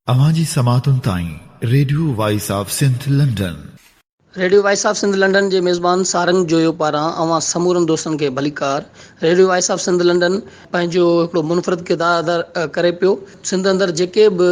अवांजी समातुन ताईं radio voice of Sindh London. Radio voice of Sindh London जे मेज़बान सारंग जोयो पारां अवां समूरनि दोस्तनि खे भलीकार। Radio voice of Sindh London पंहिंजो हिकिड़ो मुनफ़रद किरदारु अदा करे पियो। सिंध अंदरि जेके बि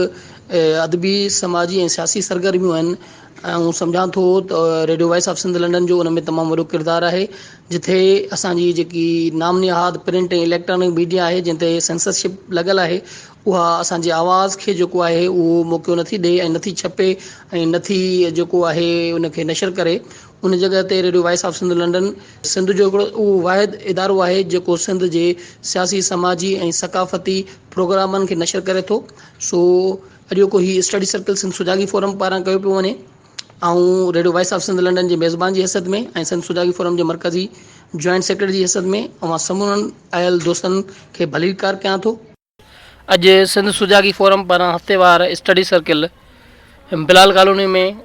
अदबी समाजी ऐं सियासी सरगर्मियूं आहिनि ऐं सम्झां थो त radio voice of Sindh London जो उन में तमामु वॾो किरदारु आहे, जिथे असांजी जेकी नाम निहाद प्रिंट ऐं इलेक्ट्रॉनिक मीडिया आहे जिन ते सेंसरशिप लॻल आहे, उहा असांजे आवाज़ खे जेको आहे उहो मौक़ो नथी ॾिए ऐं नथी छपे ऐं नथी जेको आहे उनखे नशर करे। उन जॻह ते radio voice of Sindh London Sindh जो हिकिड़ो उहो वाहिद इदारो आहे जेको सिंध जे सियासी समाजी ऐं सकाफ़ती प्रोग्रामनि खे नशर करे थो। सो अॼोको ही study circle Sindh Sujagi forum पारां कयो पियो वञे ऐं radio voice of Sindh London जे मेज़बान जी हैसियत में ऐं सिंध सुजागी फोरम जे मरकज़ी जॉइंट सेक्रेटरी जी हैसियत में अवां समूरनि आयल दोस्तनि खे भलीकार कयां थो। अॼु सिंध सुजागी फोरम पारां हफ़्तेवार स्टडी सर्किल बिलाल कॉलोनी में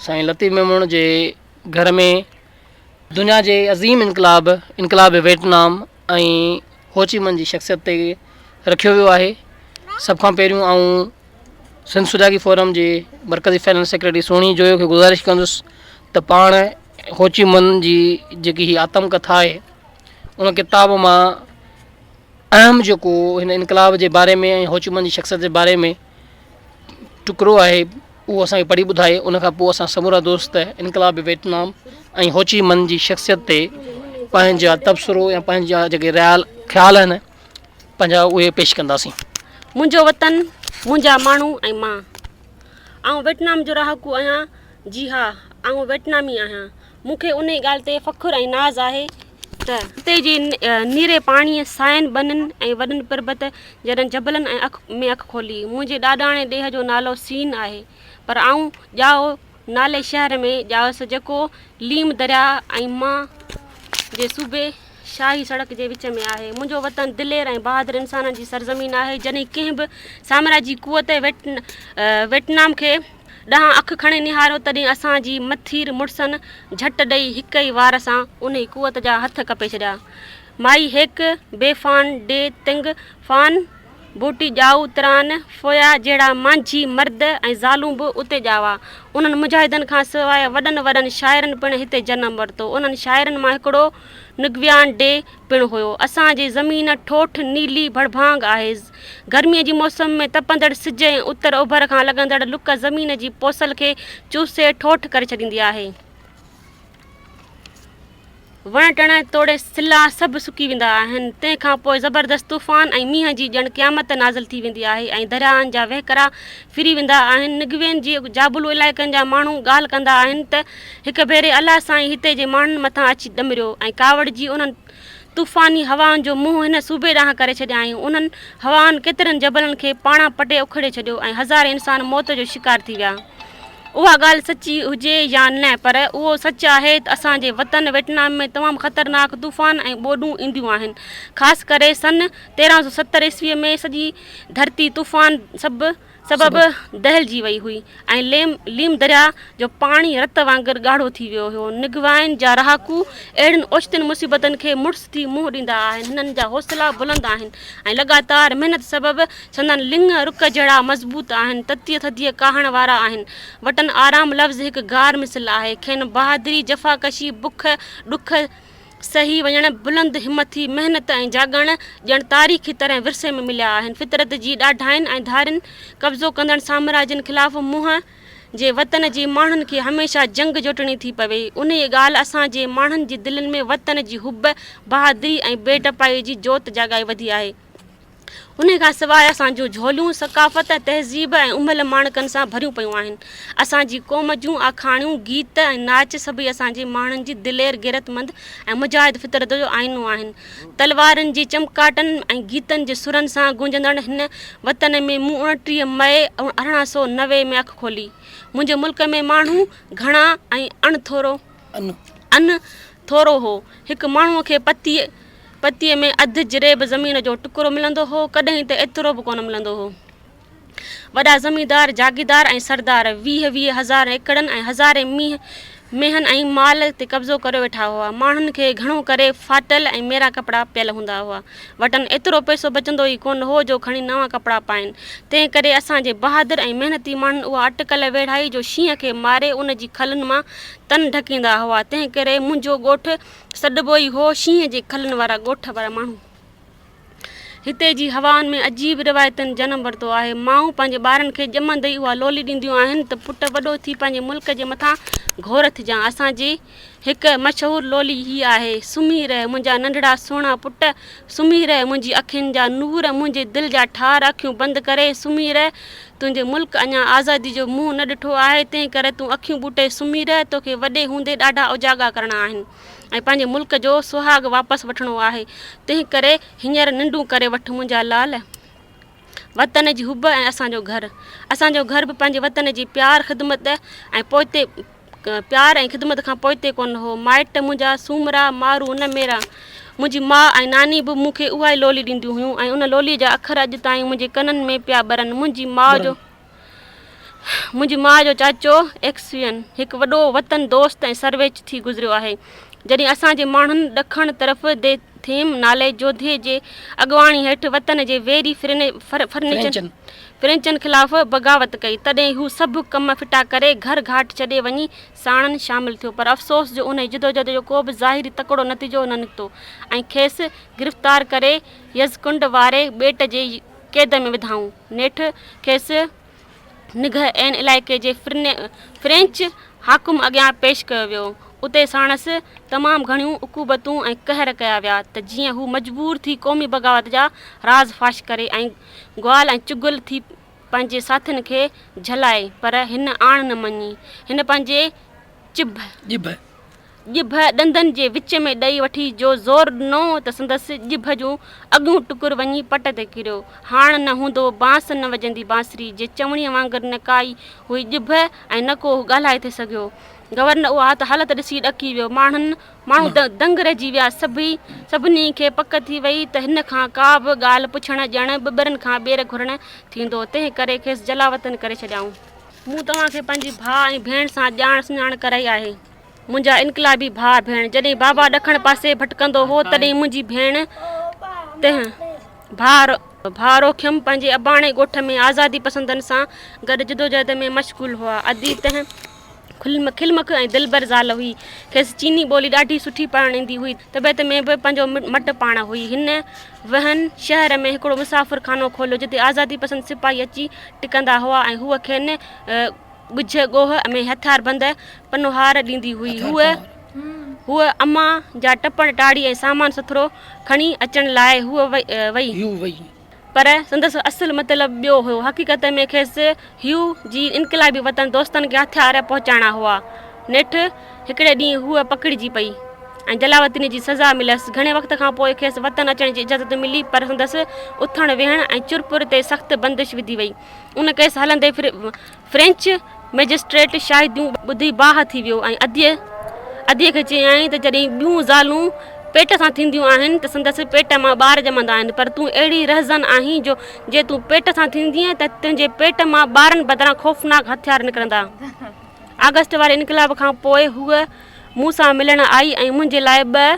साईं लतीफ़ मेमून जे घर में दुनिया जे अज़ीम इनकलाब वियतनाम ऐं होचीमन जी शख़्सियत ते रखियो वियो आहे। सभ खां पहिरियों आऊं सिंध सुजागी फोरम जे मरकज़ी फाइनेंस सेक्रेटरी सोणी जोयो खे गुज़ारिश कंदुसि त पाण होचीमन जी जेकी ही आत्मकथा आहे उन किताब मां अहम जेको हिन इनकलाब जे बारे में ऐं होचीमन जी शख़्सियत जे बारे में टुकड़ो आहे उहो असांखे पढ़ी ॿुधाए। उनखां पोइ असां समूरा दोस्त इनकलाब वियतनाम ऐं होचीमन जी शख़्सियत ते पंहिंजा तबसरो या पंहिंजा जेके ख़्याल आहिनि पंहिंजा उहे पेश कंदासीं। मुंहिंजो वतन, मुंहिंजा माण्हू ऐं मां। आउं वियतनाम जो रहाकू आहियां। जी हा, आउं वियतनामी आहियां। मूंखे उन ॻाल्हि ते फ़ख़ुरु ऐं नाज़ आहे त हिते जे नीरे पाणीअ साइनि बननि ऐं वॾनि पर्बत जॾहिं जबलनि ऐं में अखि खोली। मुंहिंजे ॾाॾाणे ॾेह जो नालो सीन आहे, पर आउं ॼाओ नाले शहर में ॼाओसि जेको लीम दरिया ऐं मां जे सूबे शाही सड़क जे विच में आहे। मुंहिंजो वतन दिलेर ऐं बहादुर इंसाननि जी सरज़मीन आहे। जॾहिं कंहिं बि साम्राजी कुवत वियतनाम खे ॾांहुं अखि खणे निहारियो तॾहिं असांजी मथीर मुड़सनि झटि ॾेई हिक ई वार सां उन ई कुवत जा हथ कपे छॾिया। माई हेक बेफ़ान डे तिंग फ़ान बूटी ॼाऊ तरान फ़ोया जहिड़ा मांझी मर्द ऐं ज़ालूं बि उते ॼावा। उन्हनि मुजाहिदनि खां सवाइ वॾनि वॾनि शाइरनि पिणु हिते जनमु वरितो। उन्हनि शाइरनि मां हिकिड़ो निगवियान डे पिणु हुयो। असांजी ज़मीन ठोठ नीली भड़भांग आहे। गर्मीअ जी मौसम में तपंदड़ सिज ऐं उतर ओभर खां लॻंदड़ लुक ज़मीन जी पोसल खे चूसे ठोठ करे छॾींदी आहे। वण टण तोड़े सिला सभु सुकी वेंदा आहिनि। तंहिंखां पोइ ज़बरदस्त तूफ़ान ऐं मींहं जी ॼण क़यामत नाज़िल थी वेंदी आहे ऐं दरियाहनि जा वहिकरा फिरी वेंदा आहिनि। निगवेन जी जाबुलू इलाइक़नि जा माण्हू ॻाल्हि कंदा आहिनि त हिकु भेरे अलाह साईं हिते जे माण्हुनि मथां अची ॾमिरियो ऐं कावड़ जी उन्हनि तूफ़ानी हवाउनि जो मुंहुं हिन सूबे ॾांहुं करे छॾियाईं। उन्हनि हवाउनि केतिरनि जबलनि खे पाणा पटे उखड़े छॾियो ऐं हज़ारे इंसान मौत जो शिकार थी विया। उहा ॻाल्हि सची हुजे या न, पर उहो सच आहे त असांजे वतन वियतनाम में तमामु ख़तरनाक तूफ़ान ऐं ॿोॾूं ईंदियूं आहिनि। ख़ासि करे सन 1370 ईस्वीअ में सॼी धरती तूफ़ान सबबु दहिलजी वई हुई ऐं लीम दरिया जो पाणी रत वांगुरु ॻाढ़ो थी वियो हुयो। निगवाइन जा रहाकू अहिड़ियुनि ओचितुनि मुसीबतनि खे मुड़ुस थी मुंहुं ॾींदा आहिनि। हिननि जा हौसला बुलंद आहिनि ऐं लॻातार महिनत सबबु संदन लिंग रुक जहिड़ा मज़बूत आहिनि। ततीअ थधीअ काहण वारा आहिनि। वटन आराम लफ़्ज़ हिकु गार मिसल आहे। खेनि बहादुरी जफ़ाकशी बुख ॾुख सही वञण बुलंद हिमथी महिनत ऐं जाॻण ॼण तारीख़ी तरह विरसे में मिलिया आहिनि। फितरत जी ॾाढाइनि ऐं धारियुनि कब्ज़ो कंदड़ साम्राज्यनि ख़िलाफ़ मुंहं जे वतन जे माण्हुनि खे हमेशह जंग जोटणी थी पवे। उन ई ॻाल्हि असांजे माण्हुनि जी दिलनि में वतन जी हुब बहादुरी ऐं बेटपाई जी जोत जाॻाए वधी आहे। उन खां सवाइ असांजूं झोलियूं सकाफ़त तहज़ीब ऐं उमल माणकनि सां भरियूं पियूं आहिनि। असांजी क़ौम जूं आखाणियूं गीत ऐं नाच सभई असांजे माण्हुनि जी दिलेर ग़ैरतमंद ऐं मुजाहिद फितरत जो आईनो आहिनि। तलवारनि जी चमकाटनि ऐं गीतनि जे सुरनि सां गूंजंदड़ हिन वतन में मूं 29 मई 1890 में अखि खोली। मुंहिंजे मुल्क में माण्हू घणा ऐं अन थोरो हो। हिकु माण्हूअ खे पतीअ में अधु जरेब ज़मीन जो टुकड़ो मिलंदो हो, कॾहिं त एतिरो बि कोन मिलंदो हो। वॾा ज़मींदार जागीरदार ऐं सरदार 20,000 एकड़नि ऐं हज़ारे मेहन ऐं माल ते कब्ज़ो करे वेठा हुआ। माण्हुनि खे घणो करे फाटल ऐं मेरा कपिड़ा पियल हूंदा हुआ। वटनि एतिरो पैसो बचंदो ई कोन हो जो खणी नवां कपिड़ा पाइनि। तंहिं करे असांजे बहादुर ऐं महिनती माण्हुनि उहा अटकल वेढ़ाई जो शींहं खे मारे उन जी खलनि मां तन ढकींदा हुआ। तंहिं करे मुंहिंजो ॻोठु सॾिबो ई हो शींहं जे खलनि वारा ॻोठ वारा माण्हू। हिते जी हवाउनि में अजीब रिवायतुनि जनमु वरितो आहे। माऊं पंहिंजे ॿारनि खे ॼमंदे ई उहा लोली ॾींदियूं आहिनि त पुटु वॾो थी पंहिंजे मुल्क जे मथां घोर थिजां। असांजी हिकु मशहूरु लोली ही आहे, सुम्ही रहे मुंहिंजा नंढड़ा सुहिणा पुट, सुम्ही रहे मुंहिंजी अखियुनि जा नूर, मुंहिंजे दिलि जा ठार अखियूं बंदि करे सुम्ही रहे। तुंहिंजे मुल्क अञा आज़ादी जो मुंहुं न ॾिठो आहे, तंहिं करे तूं अखियूं ॿूटे सुम्ही रहे। तोखे वॾे हूंदे ॾाढा उजागा करणा आहिनि ऐं पंहिंजे मुल्क जो सुहाग वापसि वठिणो आहे। तंहिं करे हींअर निंडूं करे वठि मुंहिंजा लाल। वतन जी हुब ऐं असांजो घर बि पंहिंजे वतन जी प्यार ख़िदमत ऐं पोइते प्यार ऐं ख़िदमत खां पोइते कोन हो। माइट मुंहिंजा सूमरा मारू न मेरा। मुंहिंजी माउ ऐं नानी बि मूंखे उहा ई लोली ॾींदियूं हुयूं ऐं उन लोलीअ जा अखर अॼु ताईं मुंहिंजे कननि में पिया ॿरनि। मुंहिंजी माउ जो चाचो एक्सवियन हिकु वॾो वतन दोस्त ऐं सर्वेच थी गुज़रियो आहे। जॾहिं असांजे माण्हुनि ॾखण तरफ़ दे थेम नाले जोधे जे अॻुवाणी हेठि वतन जे वेरी फ्रेंचनि ख़िलाफ़ बग़ावत कई, तॾहिं हू सभु कम फिटा करे घर घाट छॾे वञी साणनि शामिलु थियो। पर अफ़सोस जो उन जिदोजहद जो को बि ज़ाहिरी तकिड़ो नतीजो न निकितो ऐं खेसि गिरफ़्तार करे यज़कुंड वारे ॿेट जे क़ैद में विधाऊं। नेठि खेसि निगह ऐन इलाइक़े जे फ्रेंच हाकुम अॻियां पेश कयो वियो। उते साणसि तमामु घणियूं उकूबतूं ऐं कहर कया विया त जीअं हू मजबूर थी क़ौमी बग़ावत जा राज़ फाश करे ऐं ग्वाल ऐं चुगल थी पंहिंजे साथियुनि खे झलाए। पर हिन आण न मञी। हिन पंहिंजे ॼिभ ॾंदनि जे विच में ॾेई वठी जो ज़ोर ॾिनो त संदसि ॼिभ जूं अॻूं टुकुर वञी पट ते किरियो। हाण न हूंदो बांस न वॼंदी बांसरी, जे चवणीअ वांगुरु न काई हुई ॼिभ ऐं न को ॻाल्हाए थे सघियो। गवर्नर उहा हालत ॾिसी ॾकी वियो। माण्हू दंग रहिजी विया। सभिनी खे पक थी वई त हिन खां का बि ॻाल्हि पुछणु ॼण ॿिॿरनि खां ॿेर घुरणु थींदो। तंहिं करे खेसि जलावतन करे छॾियाऊं। मूं तव्हांखे पंहिंजी भाउ ऐं भेण सां ॼाण सुञाण कराई आहे। मुंहिंजा इनकलाबी भाउ भेण जॾहिं बाबा ॾखण पासे भटकंदो हो तॾहिं मुंहिंजी भेण भाउ रोखियमि पंहिंजे अबाणे ॻोठ में आज़ादी पसंदनि सां गॾु जिदोजहद में मशग़ूल हुआ। अदी तंहिं खिलमख ऐं दिलबर ज़ाल हुई। खेसि चीनी ॿोली ॾाढी सुठी पढ़णु ईंदी हुई। तबियत में बि पंहिंजो मट पाण हुई। हिन वहन शहर में हिकिड़ो मुसाफ़िर खानो खोलियो जिते आज़ादी पसंदि सिपाही अची टिकंदा हुआ ऐं हूअ खेनि ॻुझ ॻोह में हथियार बंद पनोहार ॾींदी हुई। हूअ अम्मा जा टपण टाड़ी ऐं सामान सुथरो खणी अचण लाइ हूअ वई। पर संदसि असुलु मतिलबु ॿियो हुयो। हक़ीक़त में खेसि ह्यू जी इनकलाबी वतन दोस्तनि खे हथियार पहुचाइणा हुआ। नेठि हिकिड़े ॾींहुं हूअ पकड़िजी पई ऐं जलावतनी जी सज़ा मिलियसि। घणे वक़्त खां पोइ खेसि वतन अचण जी इजाज़त मिली, पर संदसि उथण वेहण ऐं चुरपुर ते सख़्तु बंदिश विधी वई। उन केस हलंदे फ्रेंच मैजिस्ट्रेट शाहिदियूं ॿुधी बाह थी वियो ऐं अधीअ खे चयईं त जॾहिं ॿियूं ज़ालूं पेट सां थींदियूं आहिनि त संदसि पेट मां ॿार ॼमंदा आहिनि, पर तूं अहिड़ी रहज़न आहीं जो जे तूं पेट सां थींदीअं त तुंहिंजे पेट मां ॿारनि बदिरां ख़ौफ़नाक हथियार निकिरंदा। अगस्त वारे इनकलाब खां पोइ हूअ मूं सां मिलणु आई ऐं मुंहिंजे लाइ 2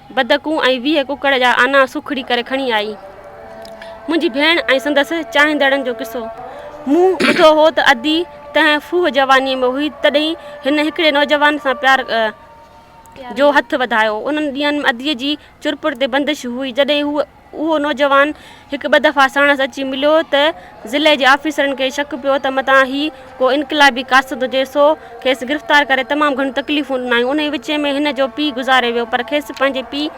बदकूं ऐं 20 कुकड़ जा आना सुखड़ी करे खणी आई। मुंहिंजी भेण ऐं संदसि चाहींदड़नि जो किसो मूं ॿुधो हो त अदी तंहिं फूह जवानीअ में हुई, तॾहिं हिन हिकिड़े नौजवान सां प्यार जो हथु वधायो। उन्हनि ॾींहंनि में अदीअ जी चुरपुर ते बंदिश हुई। जॾहिं उहो नौजवान हिकु ॿ दफ़ा साणसि अची मिलियो त ज़िले जे ऑफिसरनि खे शक पियो त मतां ही को इनकलाबी कासद हुजे, सो खेसि गिरफ़्तार करे तमामु घणियूं तकलीफ़ूं ॾिनायूं। उन विच में हिन जो पीउ गुज़ारे वियो, पर खेसि पंहिंजे पीउ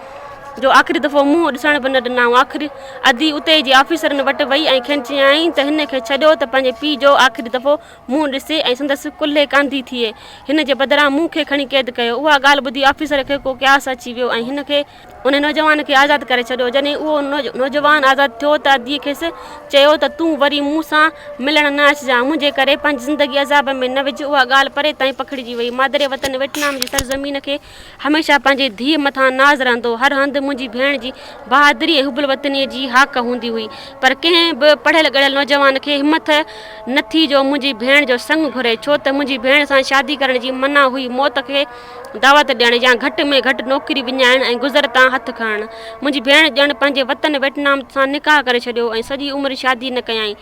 जो आख़िरी दफ़ो मुंहुं ॾिसण बि न ॾिनऊं। आख़िरी अदी उते जी ऑफिसरनि वटि वई ऐं खेनि चयईं त हिन खे छॾियो त पंहिंजे पीउ जो आख़िरी दफ़ो मुंहुं ॾिसे ऐं संदसि कुल्हे कांधी थिए। हिन जे बदिरां मूंखे खणी क़ैद कयो। उहा ॻाल्हि ॿुधी ऑफिसर खे को क्यास अची वियो ऐं हिन खे उन नौजवान खे आज़ादु करे छॾियो। जॾहिं उहो नौजवान आज़ादु थियो त अदीअ खेसि चयो त तूं वरी मूं सां मिलणु न अचिजांइ, मुंहिंजे करे पंहिंजी ज़िंदगी अज़ाब में न विझ। उहा ॻाल्हि परे ताईं पखिड़िजी वई। मादरे वतन वियतनाम जी सरज़मीन खे हमेशह पंहिंजे धीअ मथां नाज़ रहंदो। हर हंधि मुंहिंजी भेण जी बहादुरी ऐं हुबल वतनीअ जी हाक हूंदी हुई, पर कंहिं बि पढ़ियल ॻढ़ियल नौजवान खे हिमत न थी जो मुंहिंजी भेण जो संग घुरे, छो त मुंहिंजी भेण सां शादी करण जी मना हुई। मौत खे दावत ॾियणु या घटि में घटि नौकिरी विञाइणु ऐं गुज़र तां हथु खणणु। मुंहिंजी भेण ॼण पंहिंजे वतन वियतनाम सां निकाह करे छॾियो ऐं सॼी उमिरि शादी न कयई।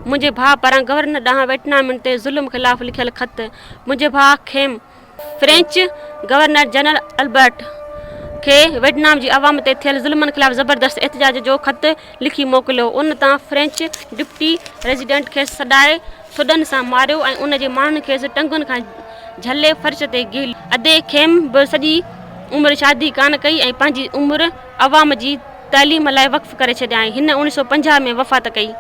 मुंहिंजे भाउ पारां गवर्नर ॾांहुं वियतनामियुनि ते ज़ुल्म ख़िलाफ़ु लिखियलु ख़त। मुंहिंजे भाउ खेम फ्रेंच गवर्नर जनरल अल्बर्ट खे वियतनाम जी अवाम ते थियल ज़ुल्मनि ख़िलाफ़ु ज़बरदस्त एहतजाज जो ख़त लिखी मोकिलियो। उन तां फ्रेंच डिप्टी रेजिडेंट खे सॾाए थुॾनि सां मारियो ऐं उन जे माण्हुनि खेसि टंगुनि खां झले फर्श ते गिल। अदे खेम बि सॼी उमिरि शादी कान कई ऐं पंहिंजी उमिरि अवाम जी तइलीम लाइ वक़्फ़ करे छॾियई। हिन 1950 में वफ़ात कई।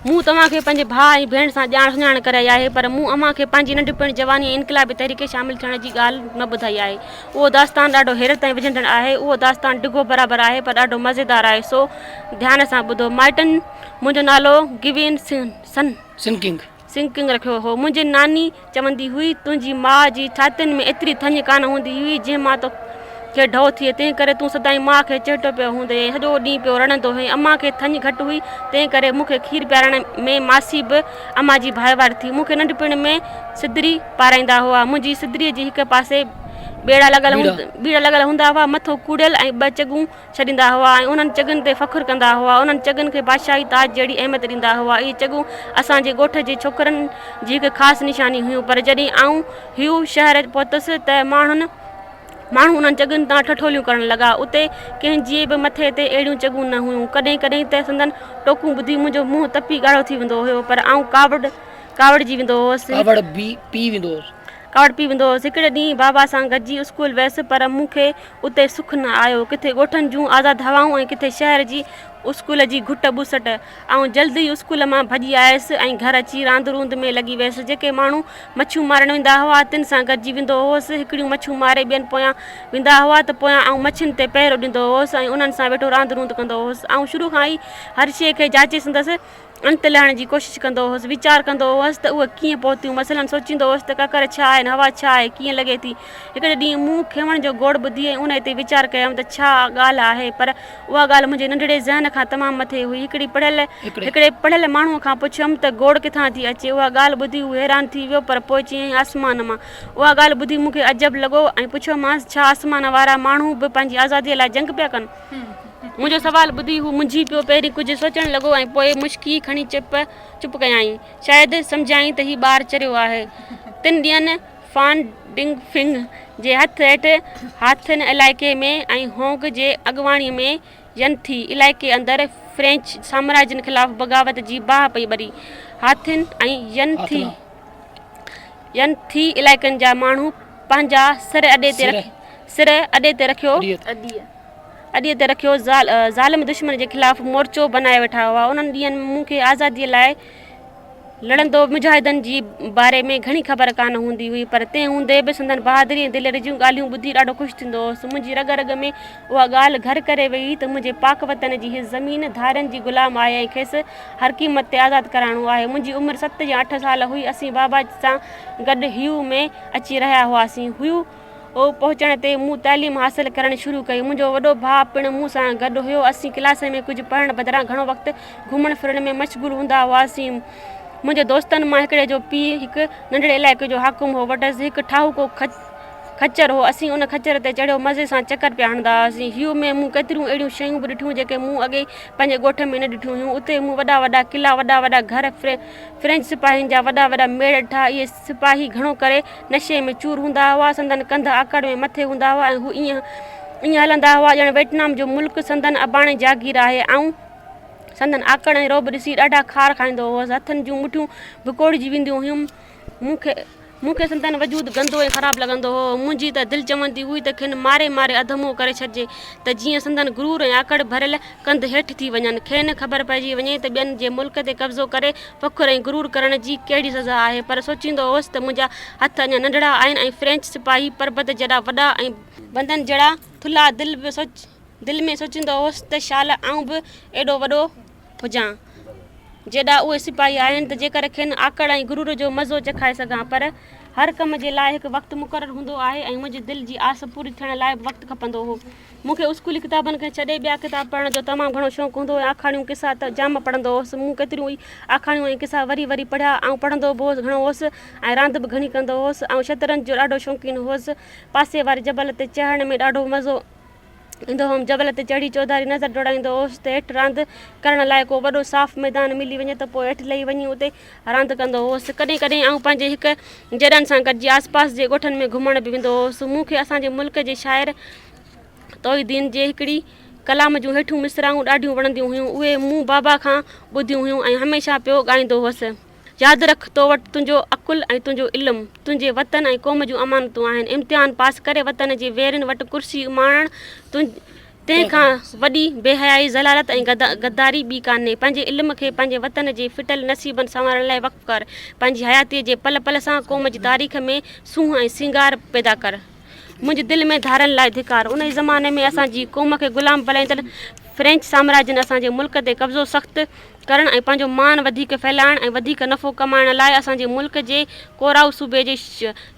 मूं तव्हांखे पंहिंजे भाउ ऐं भेण सां ॼाण सुञाण कराई आहे, पर मूं अव्हां खे पंहिंजी नंढपिण जवानी ऐं इनक़लाबी तहरीक शामिलु थियण जी ॻाल्हि न ॿुधाई आहे। उहो दास्तान ॾाढो हैरत ऐं विझंदड़ आहे। उहो दास्तान डिघो बराबरि आहे पर ॾाढो मज़ेदार आहे, सो ध्यान सां ॿुधो। माइटनि मुंहिंजो नालो गिवेन सिंकिंग रखियो हो। मुंहिंजी नानी चवंदी हुई, तुंहिंजी माउ जी छातियुनि में एतिरी थञ कान हूंदी हुई जंहिं मां तोखे ढो थिए, तंहिं करे तूं सदाईं माउ खे चिटो पियो हूंदे ऐं सॼो ॾींहुं पियो रड़ंदो हुई। अम्मा खे थञ घटि हुई, तंहिं करे मूंखे खीर पीआरण में मासी बि अम्मा जी भाईवार थी। मूंखे नंढपिण में सिधरी पाराईंदा हुआ। मुंहिंजी सिधरीअ जी हिकु पासे बीड़ा लॻल हूंदा हुआ, मथो कूड़ियल ऐं 2 चगूं छॾींदा हुआ ऐं उन्हनि चगनि ते फ़ख़ुरु कंदा हुआ। उन्हनि चगनि खे बादशाही ताज जहिड़ी अहमियत ॾींदा हुआ। इहे चगूं असांजे ॻोठ जे छोकिरनि जी हिकु ख़ासि निशानी हुयूं, पर जॾहिं आऊं ह्यू शहर पहुतसि त माण्हू उन्हनि चगनि तां ठठोलियूं करणु लॻा। उते कंहिंजे बि मथे ते अहिड़ियूं चगूं न हुयूं। कॾहिं कॾहिं त संदन टोकूं ॿुधी मुंहिंजो मुंहुं तपी ॻाढ़ो थी वेंदो हुयो, पर आऊं कावड़जी वेंदो हुअसि, कावड़ पी वेंदो हुअसि। हिकिड़े ॾींहुं बाबा सां गॾिजी स्कूल वियसि, पर मूंखे उते सुख न आयो। किथे ॻोठनि जूं आज़ादु हवाऊं ऐं किथे शहर जी स्कूल जी घुट बुसट। ऐं जल्दी ई स्कूल मां भॼी आयसि ऐं घर अची रांदि रूंद में लॻी वियसि। जेके माण्हू मच्छियूं मारणु वेंदा हुआ तिन सां गॾिजी वेंदो हुअसि। हिकिड़ियूं मच्छियूं मारे ॿियनि पोयां वेंदा हुआ त पोयां आऊं मच्छियुनि ते पहिरो ॾींदो हुअसि ऐं उन्हनि सां वेठो रांदि रूंद कंदो हुअसि। ऐं शुरू खां ई हर शइ खे जाचे संदसि अंत लाहिण जी कोशिशि कंदो हुअसि। वीचार कंदो हुअसि त उहे कीअं पहुतियूं, मसइलनि सोचींदो हुअसि त ककर छा आहिनि, हवा छा आहे, कीअं लॻे थी। हिकिड़े ॾींहुं मूं खेवण जो गोड़ ॿुधी ऐं उन ते वीचार कयमि त छा ॻाल्हि आहे, पर उहा ॻाल्हि मुंहिंजे नंढड़े ज़हन खां तमामु मथे हुई। हिकिड़े पढ़ियल माण्हूअ खां पुछियमि त गोड़ किथां थी अचे। उहा ॻाल्हि ॿुधी हू हैरान थी वियो, पर पोइ चयईं आसमान मां। उहा ॻाल्हि ॿुधी मूंखे अजब लॻो ऐं पुछियोमांसि, छा आसमान वारा माण्हू बि पंहिंजी आज़ादीअ लाइ जंग पिया कनि। मुंहिंजो सुवालु ॿुधी हू मुंझी पियो। पहिरीं कुझु सोचणु लॻो ऐं पोइ मुश्की खणी चुप कयाईं। शायदि सम्झाईं त हीउ ॿारु चरियो आहे। 3 ॾींहंनि फान डिंग फिंग जे हथ हेठि हाथिन इलाइक़े में ऐं होंग जे अॻुवाणीअ में यनथी इलाइक़े अंदरि फ्रेंच साम्राज्यनि ख़िलाफ़ु बग़ावत जी बाहि पई ॿरी। हाथिन ऐं यनथी इलाइक़नि जा माण्हू पंहिंजा अॾे ते रखियो ज़ालिम दुश्मन जे ख़िलाफ़ु मोर्चो बनाए वेठा हुआ। उन्हनि ॾींहंनि मूंखे आज़ादीअ लाइ लड़ंदो मुजाहिदनि जी बारे में घणी ख़बर कान हूंदी हुई, पर तंहिं हूंदे बि संदन बहादुरी ऐं दिलेरी जूं ॻाल्हियूं ॿुधी ॾाढो ख़ुशि थींदो हुअसि। मुंहिंजी रग रग में उहा ॻाल्हि घर करे वई त मुंहिंजे पाक वतन जी हीअ ज़मीन धारियुनि जी ग़ुलाम आहे ऐं खेसि हर क़ीमत ते आज़ादु कराइणो आहे। मुंहिंजी उमिरि 7 या 8 साल हुई। असीं बाबा सां गॾु ह्यू में अची रहिया हुआसीं। ह्यू पहुचण ते मूं तइलीम हासिलु करणु शुरू कई। मुंहिंजो वॾो भाउ पिणु मूं सां गॾु हुयो। असीं क्लास में कुझु पढ़ण बदिरां घणो वक़्तु घुमण फिरण में मशगूल हूंदा हुआसीं। मुंहिंजे दोस्तनि मां हिकिड़े जो पीउ हिकु नंढड़े इलाइक़े जो हाकुम हो। वटसि हिकु ठाहूको खच्चर हो। असीं उन खच्चर ते चढ़ियो मज़े सां चकर पिया हणंदा हुआसीं। ह्यू में मूं केतिरियूं अहिड़ियूं शयूं बि ॾिठियूं जेके मूं अॻे पंहिंजे ॻोठ में न ॾिठियूं हुयूं। उते मूं वॾा वॾा किला, वॾा वॾा घर, फ्रेंच सिपाहियुनि जा वॾा वॾा मेड़ ॾिठा। इहे सिपाही घणो करे नशे में चूर हूंदा हुआ। संदन कंध आकड़ में मथे हूंदा हुआ ऐं हू ईअं हलंदा हुआ ॼण वियतनाम जो मुल्क संदन अबाणे जागीर आहे। ऐं संदन आकड़ ऐं रोब ॾिसी ॾाढा खार खाईंदो हुअसि। हथनि जूं मुठियूं विकोड़जी वेंदियूं हुयूं। मूंखे संदनि वजूद गंदो ऐं ख़राबु लॻंदो हो। मुंहिंजी त दिलि चवंदी हुई त खेनि मारे मारे अधमो करे छॾिजे त जीअं संदनि गुरूर ऐं आकड़ भरियल कंध हेठि थी वञनि। खेनि ख़बर पइजी वञे त ॿियनि जे मुल्क ते कब्ज़ो करे फ़ख़ुरु ऐं गुरूर करण जी कहिड़ी सज़ा आहे। पर सोचींदो हुउसि त मुंहिंजा हथ अञा नंढड़ा आहिनि ऐं फ्रेंच सिपाही पर्बत जहिड़ा वॾा ऐं बंधन जहिड़ा थुल्हा। दिलि में सोचींदो हुउसि त शाल आऊं बि एॾो वॾो हुजां जेॾा उहे सिपाही आहिनि त जेकर खेनि आकड़ ऐं गुरूर जो मज़ो चखाए सघां। पर हर कम जे लाइ हिकु वक़्तु मुक़ररु हूंदो आहे ऐं मुंहिंजी दिलि जी आस पूरी थियण लाइ बि वक़्तु खपंदो हो। मूंखे स्कूली किताबनि खे छॾे ॿिया किताब पढ़ण जो तमामु घणो शौक़ु हूंदो ऐं आखाणियूं किसा त जाम पढ़ंदो हुउसि। मूं केतिरियूं ई आखाणियूं ऐं किसा वरी वरी पढ़िया ऐं पढ़ंदो बि हुउसि घणो हुउसि ऐं रांदि बि घणी कंदो हुउसि ऐं शतरंज जो ॾाढो शौक़ीनु हुउसि। पासे वारे जबल ते चढ़ण में ॾाढो मज़ो ईंदो हुउमि। जबल ते चढ़ी चौधारी नज़र दौड़ाईंदो हुउसि त हेठि रांदि करण लाइ को वॾो साफ़ मैदान मिली वञे त पोइ हेठि लही वञी उते रांदि कंदो हुउसि। कॾहिं कॾहिं आऊं पंहिंजे हिकु जॾनि सां गॾिजी आस पास जे ॻोठनि में घुमण बि वेंदो हुउसि। मूंखे असांजे मुल्क जे शाइर तौहीदीन जे हिकिड़ी कलाम जूं हेठियूं मिसराऊं ॾाढियूं वणंदियूं हुयूं। उहे मूं बाबा खां ॿुधियूं हुयूं ऐं हमेशह पियो ॻाईंदो हुउसि। यादि रख तो वटि तुंहिंजो अकुलु ऐं तुंहिंजो इल्मु तुंहिंजे वतन ऐं क़ौम जूं अमानतूं आहिनि। इम्तिहान पास करे वतन जे वेरनि वटि कुर्सी माणणु तंहिंखां वॾी बेहयाई ज़लालत ऐं गद्दारी ॿी कान्हे। पंहिंजे इल्म खे पंहिंजे वतन जे फिटल नसीबनि संवारण लाइ वक़्फ़ु कर। पंहिंजी हयातीअ जे पल पल सां क़ौम जी तारीख़ में सूंह ऐं सिंगार पैदा कर। मुंहिंजी दिलि में धारनि लाइ धिकार। उन ई ज़माने में असांजी क़ौम खे ग़ुलाम बणाईंदड़ फ्रेंच साम्राज्यनि असांजे मुल्क ते कब्ज़ो सख़्तु करणु ऐं पंहिंजो मान वधीक फैलाइणु ऐं वधीक नफ़ो कमाइण लाइ असांजे मुल्क जे कोराउ सूबे जे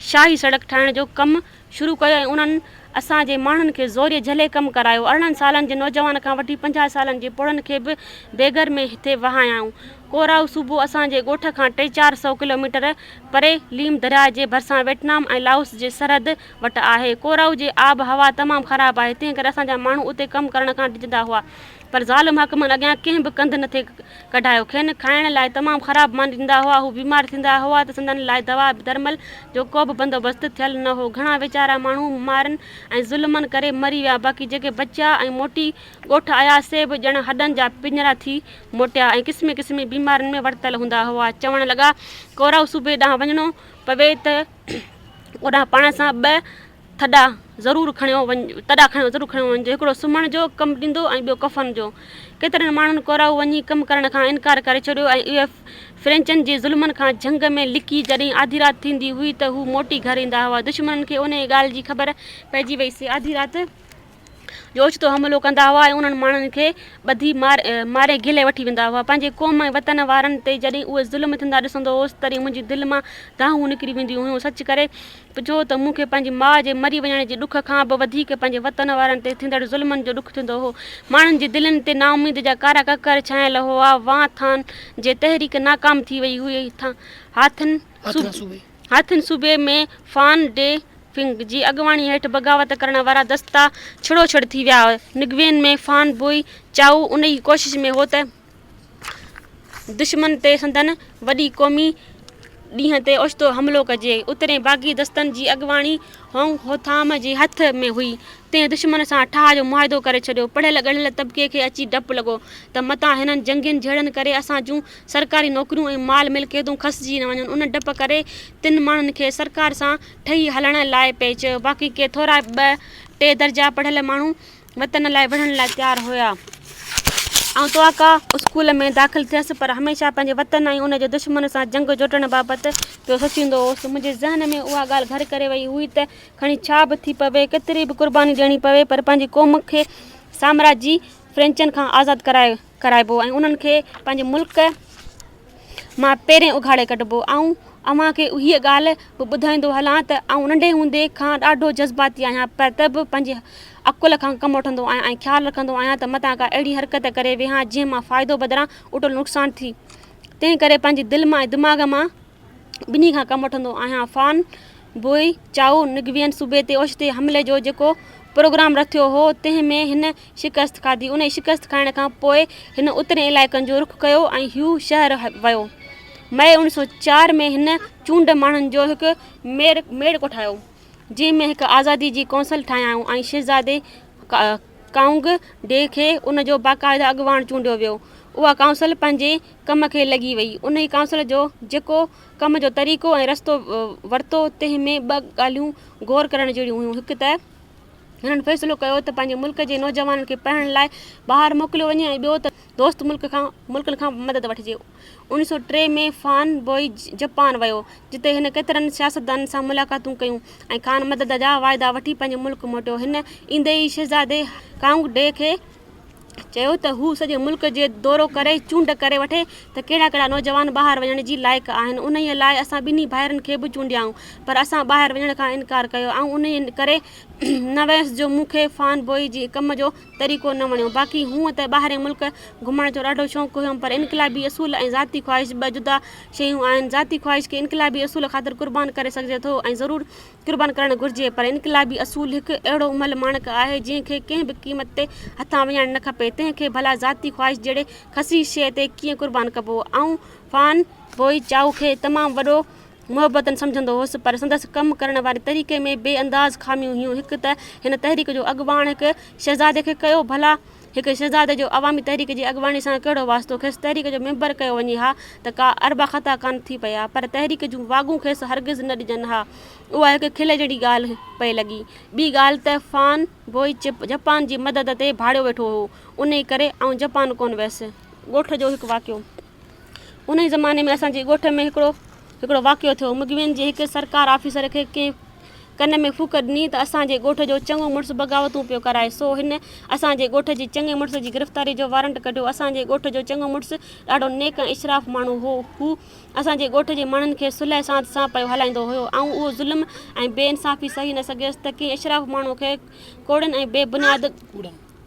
शाही सड़क ठाहिण जो कमु शुरू कयो ऐं उन्हनि असांजे माण्हुनि खे ज़ोरीअ झले कमु करायो। 18 सालनि जे नौजवान खां वठी 50 सालनि जे पुड़नि खे बि बेघर में हिते वहायाऊं। कोराउ सूबो असांजे ॻोठ खां 300-400 किलोमीटर परे लीम दरिया जे भरिसां वियतनाम ऐं लाओस जे सरहद वटि आहे। कोराउ जे आब हवा तमामु ख़राबु आहे, तंहिं करे असांजा माण्हू उते कमु करण खां डिॼंदा हुआ। पर ज़ालिम हकमनि अॻियां कंहिं बि कंधु नथे कढायो। खेनि खाइण लाइ तमामु ख़राबु मांडींदा हुआ। हू बीमार थींदा हुआ त संदनि लाइ दवा दरमल जो को बि बंदोबस्तु थियल न हो। घणा वीचारा माण्हू मारनि ऐं ज़ुल्मनि करे मरी विया। बाक़ी जेके बचिया ऐं मोटी ॻोठ आया से बि ॼण हॾनि जा पिंजरा थी मोटिया ऐं क़िस्म क़िस्म बीमारियुनि में वरतल हूंदा हुआ। चवणु लॻा कोराउ सूबे ॾांहुं वञिणो पवे त ओॾां पाण सां 2 थॾा ज़रूरु खणियो वञिजो। हिकिड़ो सुम्हण जो कमु ॾींदो ऐं ॿियो कफ़न जो। केतिरनि माण्हुनि कोराउ वञी कमु करण खां इनकार करे छॾियो ऐं इहे फ्रेंचनि जे ज़ुल्मनि खां जंग में लिकी जॾहिं आधी राति थींदी हुई त हू मोटी घर ईंदा हुआ। दुश्मननि खे उन ॻाल्हि जी ख़बर पइजी वई से आधी राति जो ओचितो हमिलो कंदा हुआ ऐं उन्हनि माण्हुनि खे ॿधी मारे गिले वठी वेंदा हुआ। पंहिंजे क़ौम ऐं वतन वारनि ते जॾहिं उहे ज़ुल्म थींदा ॾिसंदो हुउसि तॾहिं मुंहिंजी दिलि मां दाहूं निकिरी वेंदियूं हुयूं। सच करे पुछो त मूंखे पंहिंजी माउ जे मरी वञण जे ॾुख खां बि वधीक पंहिंजे वतन वारनि ते थींदड़ ज़ुल्मनि जो ॾुखु थींदो हो। माण्हुनि जी दिलनि ते नाउमीद जा कारा ककर छायल हुआ। वां थान जे तहरीक नाकाम थी वई हुई। हाथिन सूबे में फान डे फिंग जी अॻुवाणी हेठि बग़ावत करण वारा दस्ता छिड़ो छिड़ थी विया। निगवेन में फान बोई चाऊ उन ई कोशिश में हो त दुश्मन ते संदन वॾी क़ौमी ॾींहं ते ओचितो हमिलो कजे। उतरे बाग़ी दस्तनि जी अॻुवाणी होथाम जे हथ में हुई। तंहिं दुश्मन सां ठाह जो मुआदो करे छॾियो। पढ़ियल ॻढ़ियल तबिके खे अची डपु लॻो त मतां हिननि जंगियुनि जहिड़नि करे असां जूं सरकारी नौकरियूं ऐं माल मिल्कियतूं खसिजी न वञनि। उन डप करे 3 माण्हुनि खे सरकार सां ठही हलण लाइ पिए चयो। बाक़ी के थोरा 2-3 दर्जा पढ़ियल माण्हू वतन लाइ वढ़ण लाइ तयारु हुया। ऐं तवाका स्कूल में दाख़िल थियसि पर हमेशह पंहिंजे वतन ऐं उन जे दुश्मन सां जंग जोटण बाबति पियो सोचींदो हुउसि। मुंहिंजे ज़हन में उहा ॻाल्हि घर करे वई हुई त खणी छा बि थी पवे, केतिरी बि क़ुर्बानी ॾियणी पवे, पर पंहिंजी क़ौम खे साम्राजी फ्रेंचनि खां आज़ादु कराइबो ऐं उन्हनि खे पंहिंजे मुल्क मां पहिरें उघाड़े कढिबो। ऐं अव्हांखे हीअ ॻाल्हि बि ॿुधाईंदो हलां त आउं नंढे हूंदे खां ॾाढो जज़्बाती आहियां, पर त बि पंहिंजे अकुल खां कमु वठंदो आहियां ऐं ख़्यालु रखंदो आहियां त मतां का अहिड़ी हरकत करे वेहां जंहिं मां फ़ाइदो बदिरां उटल नुक़सानु थी। तंहिं करे पंहिंजी दिलि मां ऐं दिमाग़ मां ॿिन्ही खां कमु वठंदो आहियां। फान बोई चाऊ निगवियन सूबे ते ओचिते हमले जो जेको प्रोग्राम रथियो हो तंहिं में हिन शिकस्त खाधी। उन शिकस्त खाइण खां पोइ हिन उतरे इलाइक़नि जो रुख़ कयो ऐं ह्यू शहर वियो। मई 1904 में हिन चूंड माण्हुनि जो हिकु मेड़ कोठायो जंहिं में हिकु आज़ादी जी कौंसल ठाहियाऊं ऐं शहज़ादे काउंग डे खे उन जो बाक़ाइदा अॻुवाण चूंडियो वियो। उहा काउंसिल पंहिंजे कम खे लॻी वई। उन ई काउंसिल जो जेको कम जो तरीक़ो ऐं रस्तो वरितो तंहिंमें 2 ॻाल्हियूं गौर करण जहिड़ियूं हुयूं। हिकु त हिननि फ़ैसिलो कयो त पंहिंजे मुल्क जे नौजवाननि खे पढ़ण लाइ ॿाहिरि मोकिलियो वञे ऐं ॿियो त दोस्त मुल्कनि खां मदद वठिजे। 1903 में फान बोई जापान वियो, जिते हिन केतिरनि सियासतदाननि सां मुलाक़ातूं कयूं ऐं खान मदद जा वाइदा वठी पंहिंजे मुल्क मोटियो। हिन ईंदे ई शहज़ादे कांग डे खे चयो त हू सॼे मुल्क जे दौरो करे चूंड करे वठे त कहिड़ा नौजवान ॿाहिरि वञण जी लाइक़ु आहिनि। उन ई लाइ असां ॿिन्ही भाइरनि खे बि चूंडियाऊं, पर असां ॿाहिरि वञण खां इनकार कयो ऐं उन ई करे न वियसि जो मूंखे फान बोई जे कम जो तरीक़ो न वणियो। बाक़ी हूअं त ॿाहिरि मुल्क घुमण जो ॾाढो शौक़ु हुयुमि, पर इनक़लाबी असूल ऐं ज़ाती ख़्वाहिश 2 जुदा शयूं आहिनि। ज़ाती ख़्वाहिश खे इनक़लाबी असूल ख़ातिर क़ुर्बान करे सघिजे थो ऐं ज़रूरु क़ुर्बान करणु घुरिजे, पर इनक़लाबी असूल हिकु अहिड़ो उमल माणक आहे जंहिंखे कंहिं बि क़ीमत ते हथां विञाइणु न खपे। तंहिंखे भला ज़ाती ख़्वाहिश जहिड़े खसी शइ ते कीअं क़ुर्बान कबो। ऐं फान बोई चाऊ खे तमामु वॾो मुहबतनि सम्झंदो हुउसि, पर संदसि कमु करण वारे तरीक़े में बेअंदाज़ खामियूं हुयूं। हिकु त हिन तहरीक जो अॻुवाण हिकु शहज़ादे खे कयो, भला हिकु शहज़ादे जो अवामी तहरीक जी अॻुवाणी सां कहिड़ो वास्तो। खेसि तहरीक जो मेंबर कयो वञे हा त का अरबा ख़ता कान थी पिया, पर तहरीक जूं वागूं खेसि हरगिज़ न ॾिजनि हा। उहा हिकु खिल जहिड़ी ॻाल्हि पई लॻी। ॿी ॻाल्हि त फान बोई जापान जी मदद ते भाड़ियो वेठो हो, उन ई करे ऐं जापान कोन वियसि। ॻोठ जो हिकु वाक़ियो। उन ई ज़माने में असांजे ॻोठ में हिकिड़ो वाक़ियो थियो। मुगवियुनि जे हिकु सरकार ऑफिसर खे कंहिं कन में फूक ॾिनी त असांजे ॻोठ जो चङो मुड़ुसु बग़ावतूं पियो कराए, सो हिन असांजे ॻोठ जी चङे मुड़ुस जी गिरफ़्तारी जो वारंट कढियो। असांजे ॻोठ जो चङो मुड़ुसु ॾाढो नेक ऐं इशराफ़ माण्हू हो। हू असांजे ॻोठ जे माण्हुनि खे सुलह सांत सां पियो हलाईंदो हुयो ऐं उहो ज़ुल्म ऐं बेइंसाफ़ी सही न सघियसि त कंहिं इशराफ़ माण्हू खे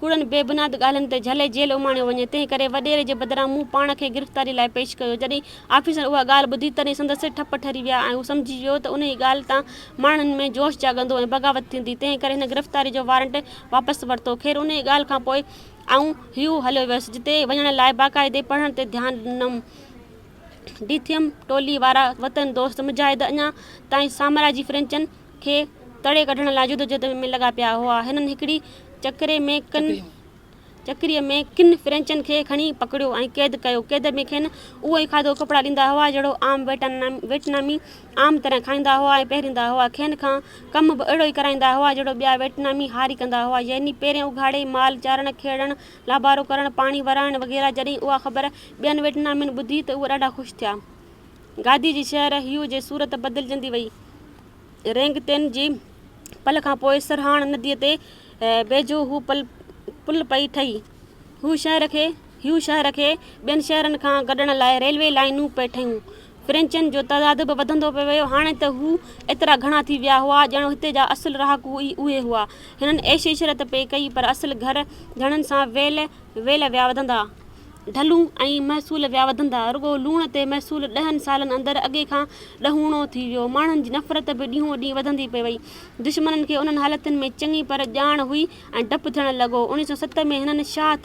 कूड़नि बेबुनियाद ॻाल्हियुनि ते झले जेल उमाणियो वञे। तंहिं करे वॾेरे जे बदिरां मूं पाण खे गिरफ़्तारी लाइ पेश कयो। जॾहिं ऑफिसर उहा ॻाल्हि ॿुधी तॾहिं संदसि ठप ठरी विया ऐं हू सम्झी वियो त उन ई ॻाल्हि तां माण्हुनि में जोश जाॻंदो ऐं बग़ावत थींदी। तंहिं करे हिन गिरफ़्तारी जो वारंट वापसि वरितो। ख़ैर उन ई ॻाल्हि खां पोइ ह्यू हलियो वियसि, जिते वञण लाइ बाक़ाइदे पढ़ण ते ध्यानु ॾिनमि। डीथियम टोली वारा वतन दोस्त मुजाहिद अञा ताईं साम्राजी फ्रेंचनि खे तड़े कढण लाइ जुदोजहद में लॻा पिया हुआ। हिननि हिकिड़ी चक्रीअ में किन फ्रेंचनि खे खणी पकड़ियो ऐं क़ैद कयो। क़ैद में खेनि उहो ई खाधो कपिड़ा ॾींदा हुआ जहिड़ो आम वेटनामी आम तरह खाईंदा हुआ ऐं पहिरींदा हुआ। खेनि खां कमु बि अहिड़ो ई कराईंदा हुआ जहिड़ो ॿिया वेटनामी हारी कंदा हुआ, यानी पहिरियों उघाड़े माल चारणु खेड़णु लाबारो करणु पाणी वराइणु वग़ैरह। जॾहिं उहा ख़बर ॿियनि वेटनामियुनि ॿुधी त उहे ॾाढा ख़ुशि थिया। गादी जी शहर ह्यू जे सूरत बदिलजंदी वई। रेंगतेन जी पल खां पोइ सरहाण नदीअ ते बेजो हू पुल पई ठही। ह्यू शहर खे ॿियनि शहरनि खां गॾण लाइ रेलवे लाइनूं पई ठहियूं। फ्रेंचनि जो तइदाद बि वधंदो पियो वियो। हाणे त हू एतिरा घणा थी विया हुआ ॼणो हिते जा असुल रहाकू ई उहे हुआ। हिननि ऐश इशरत पई कई, पर असुल घर झड़नि सां वेल विया वधंदा, ढलूं ऐं महसूल विया वधंदा। रुॻो लूण ते महसूल 10 सालनि अंदरि अॻे खां ॾहूणो थी वियो। माण्हुनि जी नफ़रत बि ॾींहों ॾींहुं वधंदी पई वई। दुश्मननि खे उन्हनि हालतुनि में चङी पर ॼाण हुई ऐं डपु थियणु लॻो। 1907 में हिननि शाह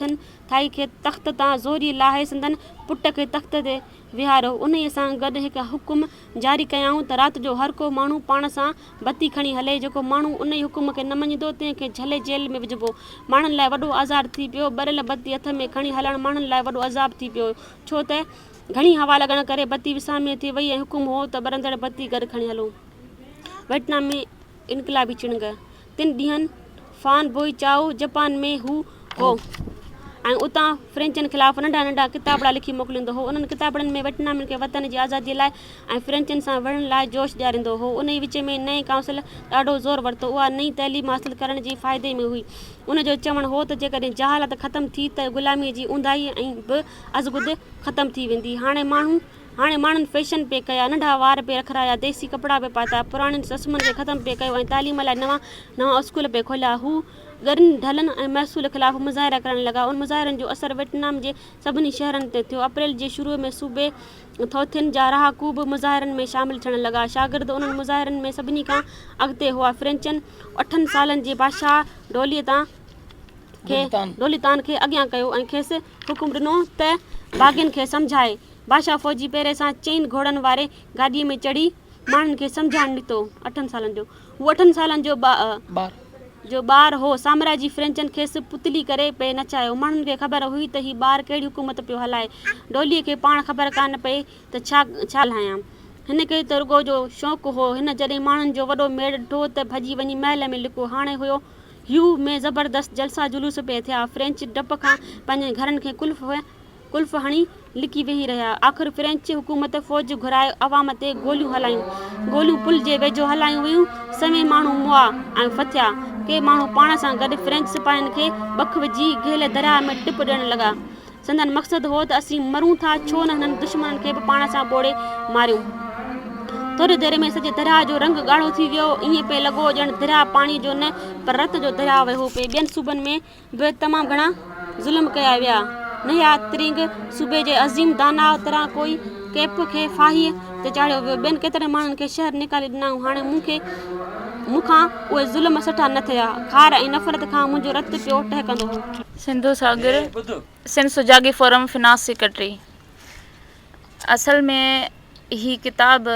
थाई खे तख़्त तां ज़ोरी लाहे संदनि पुट खे तख़्त ते विहारियो। उन ई सां गॾु हिकु हुकुम जारी कयाऊं त राति जो हर को माण्हू पाण सां बत्ती खणी हले। जेको माण्हू उन ई हुकुम खे न मञींदो तंहिंखे झले जेल में विझिबो। माण्हुनि लाइ वॾो आज़ार थी पियो। ॿरियल बत्ती हथ में खणी हलणु माण्हुनि लाइ वॾो अज़ाब थी पियो, छो त घणी हवा लॻण करे बत्ती विसामीअ थी वई ऐं हुकुम हो त ॿरंदड़ बत्ती गॾु खणी हलो। वियतनाम में इनक़लाबी चिणग। 3 ॾींहंनि फान बोई चाऊ जापान में हो ऐं उतां फ्रेंचनि ख़िलाफ़ु नंढा नंढा किताबड़ा लिखी मोकिलींदो हो। उन्हनि किताबड़नि में वियतनामियुनि खे वतन जी आज़ादीअ लाइ ऐं फ्रेंचनि सां विढ़ण लाइ जोश ॾियारींदो हो। उन ई विच में नई काउंसिल ॾाढो ज़ोर वरितो। उहा नई तइलीम हासिलु करण जी फ़ाइदे में हुई। उन जो चवणु हो त जेकॾहिं जहालत ख़तमु थी त ग़ुलामीअ जी ऊंदाही ऐं बि अज़गुद ख़तमु थी वेंदी। हाणे माण्हुनि फैशन पे कया, नंढा वार पे रखराया, देसी कपिड़ा पे पाता, पुराणियुनि रस्मनि खे ख़तमु पे कयो ऐं तालीम लाइ नवां स्कूल पे खोलिया। हू ॻरनि ढलनि ऐं महसूल ख़िलाफ़ु मुज़ाहिरा करणु लॻा। उन मुज़ाहिरनि जो असरु वियतनाम जे सभिनी शहरनि ते थियो। अप्रैल जे शुरूअ में सूबे थोथिन जा रहाकू बि मुज़ाहिरनि में शामिलु थियणु लॻा। शागिर्द उन्हनि मुज़ाहिरनि में सभिनी खां अॻिते हुआ। फ्रेंचनि 8 सालनि जे बादशाह डोलितान खे अॻियां कयो ऐं खेसि हुकुम ॾिनो त बाग़ियुनि खे सम्झाए। बादशाह फ़ौजी पहिरें सां 4 घोड़नि वारे गाॾीअ में चढ़ी माण्हुनि खे सम्झाइणु निकितो। 8 सालनि जो हू 8 सालनि जो जो ॿार हो साम्राज्य फ्रेंचनि खेसि पुतली करे पे नचायो। माण्हुनि खे ख़बर हुई त हीउ ॿार कहिड़ी हुकूमत पियो हलाए। डोलीअ खे पाण ख़बर कान पई त छा हलायां। हिन खे त रुॻो जो शौक़ु हो। हिन जॾहिं माण्हुनि जो वॾो मेड़ ॾिठो त भॼी वञी महल में लिको। हाणे हुयो ह्यू में ज़बरदस्त जलसा जुलूस पिया थिया। फ्रेंच डप खां पंहिंजे घरनि खे कुल्फ हणी लिकी वेही रहिया। आख़िर फ्रेंच हुकूमत फ़ौज घुराए अवाम ते गोलियूं हलायूं। गोलियूं पुल जे वेझो हलायूं वियूं। समे माण्हू मुआ ऐं फथिया। के माण्हू पाण सां गॾु फ्रेंच सिपाहियुनि खे बख विझी घेल दरिया में टिप ॾियणु लॻा। संदन मक़सदु हो त असीं मरूं था, छो न हिननि दुश्मननि खे बि पाण सां ॿोड़े मारियूं। थोरी देरि में सॼे दरिया जो रंग ॻाढ़ो थी वियो। ईअं पिए लॻो ॼण दरिया पाणी जो न पर रत जो दरिया वहियो पिए। ॿियनि सूबनि में बि तमामु घणा ज़ुल्म कया विया। नया त्रिंग सूबे जे अज़ीम दाना तरह कोई कैप खे फाहीअ ते चाढ़ियो वियो। ॿियनि केतिरनि माण्हुनि खे शहर निकाले ॾिनऊं। हाणे मूंखां उहे ज़ुल्म सठा न थिया। खार ऐं नफ़रत खां मुंहिंजो रत पियो टहिकंदो हो। सिंधु सागर Sindh Sujagi forum finance secretary. असल में ही किताब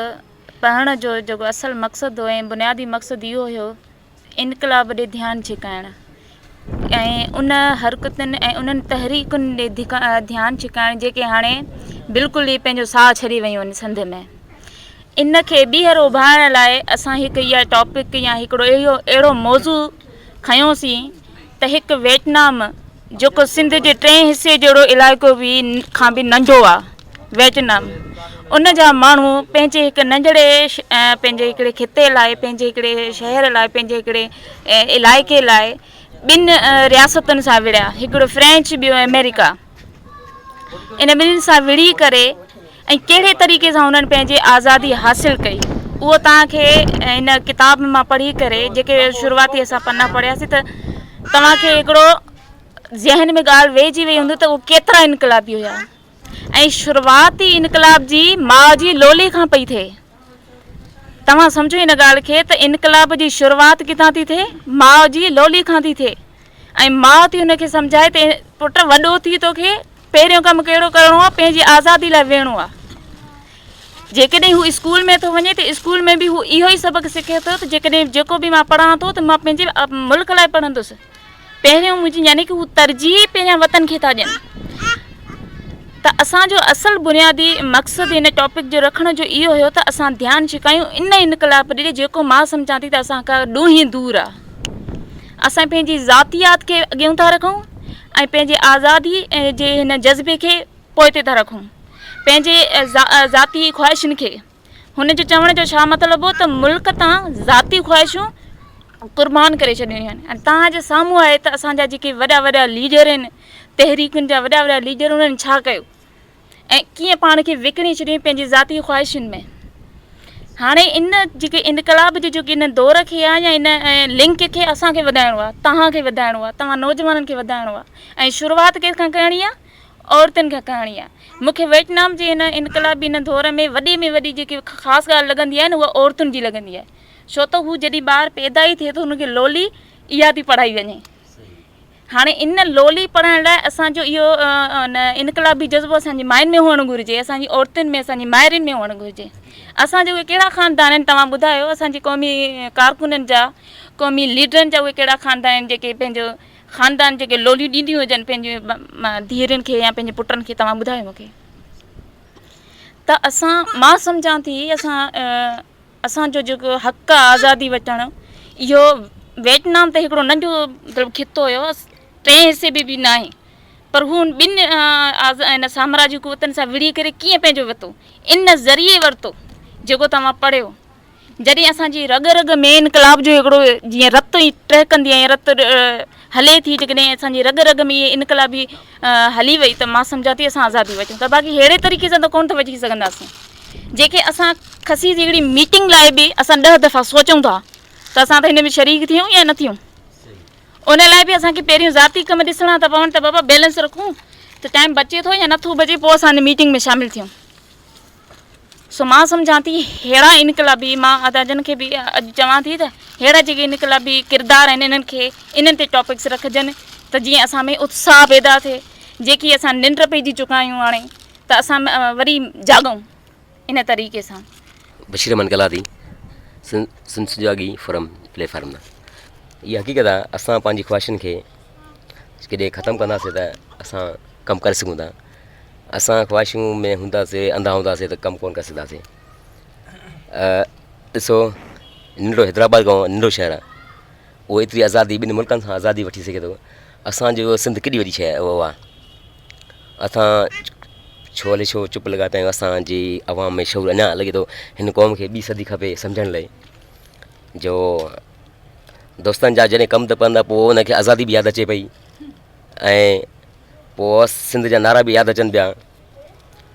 पढ़ण जो जेको असल मक़सदु हो ऐं बुनियादी मक़सदु इहो हुयो इनकलाब ॾे ध्यानु छिकाइणु ऐं उन हरकतुनि ऐं उन्हनि तहरीकुनि ॾे ध्यानु छिकाइणु जेके हाणे बिल्कुलु ई पंहिंजो साह छॾी वियूं आहिनि सिंध में। इन खे ॿीहर उभारण लाइ असां हिकु इहा टॉपिक या हिकिड़ो अहिड़ो मौज़ू खयोंसीं त हिकु वियतनाम जेको सिंध जे 3 हिसे जहिड़ो इलाइक़ो बि खां बि नंढो आहे। वियतनाम उन जा माण्हू पंहिंजे हिकु नंढड़े पंहिंजे हिकिड़े खिते लाइ, पंहिंजे हिकिड़े शहर लाइ, पंहिंजे हिकिड़े इलाइक़े लाइ 2 रियासतुनि सां विड़िया। हिकिड़ो फ्रेंच, ॿियो अमेरिका। इन ॿिन्हिनि सां विड़ी करे ऐं कहिड़े तरीक़े सां हुननि पंहिंजी आज़ादी हासिलु कई उहो तव्हांखे हिन किताब मां पढ़ी करे जेके शुरूआती असां पना पढ़ियासीं त तव्हांखे हिकिड़ो ज़हन में ॻाल्हि वेहिजी वई हूंदी त उहे केतिरा इनकलाबी हुया। ऐं शुरूआती इनकलाब जी माउ जी लोली खां पई थिए। तव्हां सम्झो हिन ॻाल्हि खे त इनकलाब जी शुरूआति किथां थी थिए? माउ जी लोली खां थी थिए। ऐं माउ थी हुनखे सम्झाए त पुट वॾो थी तोखे पहिरियों कमु कहिड़ो करिणो आहे? पंहिंजी आज़ादी लाइ वेहणो आहे। जेकॾहिं हू स्कूल में थो वञे त स्कूल में बि हू इहो ई सबक़ु सिखे थो त जेकॾहिं जेको बि मां पढ़ां थो त मां पंहिंजे मुल्क लाइ पढ़ंदुसि। पहिरियों मुंहिंजी यानी की हू तरजीह पंहिंजा वतन खे था ॾियनि। त असांजो असल बुनियादी मक़सदु हिन टॉपिक जो रखण जो इहो हुयो त असां ध्यानु छिकायूं इन इनकलाब ॾे जेको मां सम्झां थी त असां खां ॾूंहीं दूरि आहे। असां पंहिंजी ज़ातियात खे अॻियां था रखूं ऐं पंहिंजे आज़ादी जे हिन जज़्बे खे पोइते था रखूं। पंहिंजे ज़ाती ख़्वाहिशुनि खे हुन जो चवण जो छा मतिलबु हो त मुल्क तां ज़ाती ख़्वाहिशूं क़ुर्बान करे छॾियूं आहिनि। ऐं तव्हांजे साम्हूं आहे त असांजा जेके वॾा लीडर आहिनि, तहरीकुनि जा वॾा लीडर, उन्हनि छा कयो ऐं कीअं पाण खे विकिणी छॾियूं पंहिंजी ज़ाती ख़्वाहिशुनि में। हाणे इन जेके इनकलाब जे जेके इन दौर खे आहे या इन लिंक खे असांखे वधाइणो आहे, तव्हांखे वधाइणो आहे, तव्हां नौजवाननि खे वधाइणो आहे। ऐं शुरूआति कंहिंखां करणी आहे? औरतुनि खां करणी आहे। मूंखे वियतनाम जे हिन इनकलाबी इन दौर में वॾी जेकी ख़ासि ॻाल्हि लॻंदी आहे न उहा औरतुनि जी लॻंदी आहे। छो त हू जॾहिं ॿार पैदा ई थिए थो हुनखे लोली इहा थी पढ़ाई वञे। हाणे इन लोली पढ़ण लाइ असांजो इहो इनकलाबी जज़्बो असांजी मायुनि में हुअणु घुरिजे, असांजी औरतुनि में, असांजी माइरुनि में हुअणु घुरिजे। असांजे उहे कहिड़ा ख़ानदान आहिनि तव्हां ॿुधायो? असांजी क़ौमी कारकुननि जा, क़ौमी लीडरनि जा उहे कहिड़ा ख़ानदान आहिनि जेके पंहिंजो ख़ानदान जेके लोलियूं ॾींदियूं हुजनि पंहिंजे धीअरुनि खे या पंहिंजे पुटनि खे? तव्हां ॿुधायो मूंखे। त मां सम्झां थी असांजो जेको हक़ आहे आज़ादी वठणु, इहो वियतनाम त हिकिड़ो नंढो मतिलबु खितो हुयो, 3 हिसे बि न आहे, पर हू 2 साम्राज्य कुवतनि सां विड़ी करे कीअं पंहिंजो वरितो? इन ज़रिए वरितो जेको तव्हां पढ़ियो। जॾहिं असांजी रग में इनकलाब जो हिकिड़ो जीअं रत ई टहिकंदी आहे, रत हले थी, जेकॾहिं असांजी रग में इहे इनकलाबी हली वई त मां सम्झां थी असां आज़ादी वठूं था। बाक़ी अहिड़े तरीक़े सां त कोन था वठी सघंदासीं। जेके असां खसी जी हिकिड़ी मीटिंग लाइ बि असां 10 दफ़ा सोचूं था त असां त हिन में शरीक थियूं या न थियूं। उन लाइ बि असांखे पहिरियों ज़ाती कम ॾिसणा था पवनि त बाबा बैलेंस रखूं त टाइम बचे थो या नथो बचे, पोइ असां हिन मीटिंग में शामिलु थियूं। सो मां सम्झां थी अहिड़ा इनकलाबी, मां अदाजनि खे बि अॼु चवां थी त अहिड़ा जेके इनकलाबी किरदार आहिनि इन्हनि खे इन्हनि ते टॉपिक्स रखजनि त जीअं असां में उत्साह पैदा थिए। जेकी असां निंड पइजी चुका आहियूं हाणे त असां वरी जाॻूं इन तरीक़े सां। बशीर मन कला थी सिंध सुजागी फोरम प्लेटफॉर्म इहा हक़ीक़त आहे। असां पंहिंजी ख़्वाहिशुनि खे केॾे ख़तमु कंदासीं त असां कमु करे सघूं था। असां ख़्वाहिशूं में हूंदासीं, अंधा हूंदासीं त कमु कोन करे सघंदासीं। ॾिसो, नंढो हैदराबाद गांव नंढो शहरु आहे, उहो एतिरी आज़ादी ॿिनि मुल्कनि सां आज़ादी वठी सघे थो। असांजो सिंध केॾी वॾी शइ उहो आहे। असां छो हले छो चुप लॻा पिया आहियूं। असांजी आवाम में शौर अञा लॻे थो हिन क़ौम खे ॿी सदी खपे सम्झण लाइ। जो दोस्तनि जा जॾहिं कमु त पवंदा पोइ उनखे आज़ादी बि यादि अचे पई, ऐं पोइ सिंध जा नारा बि यादि अचनि पिया।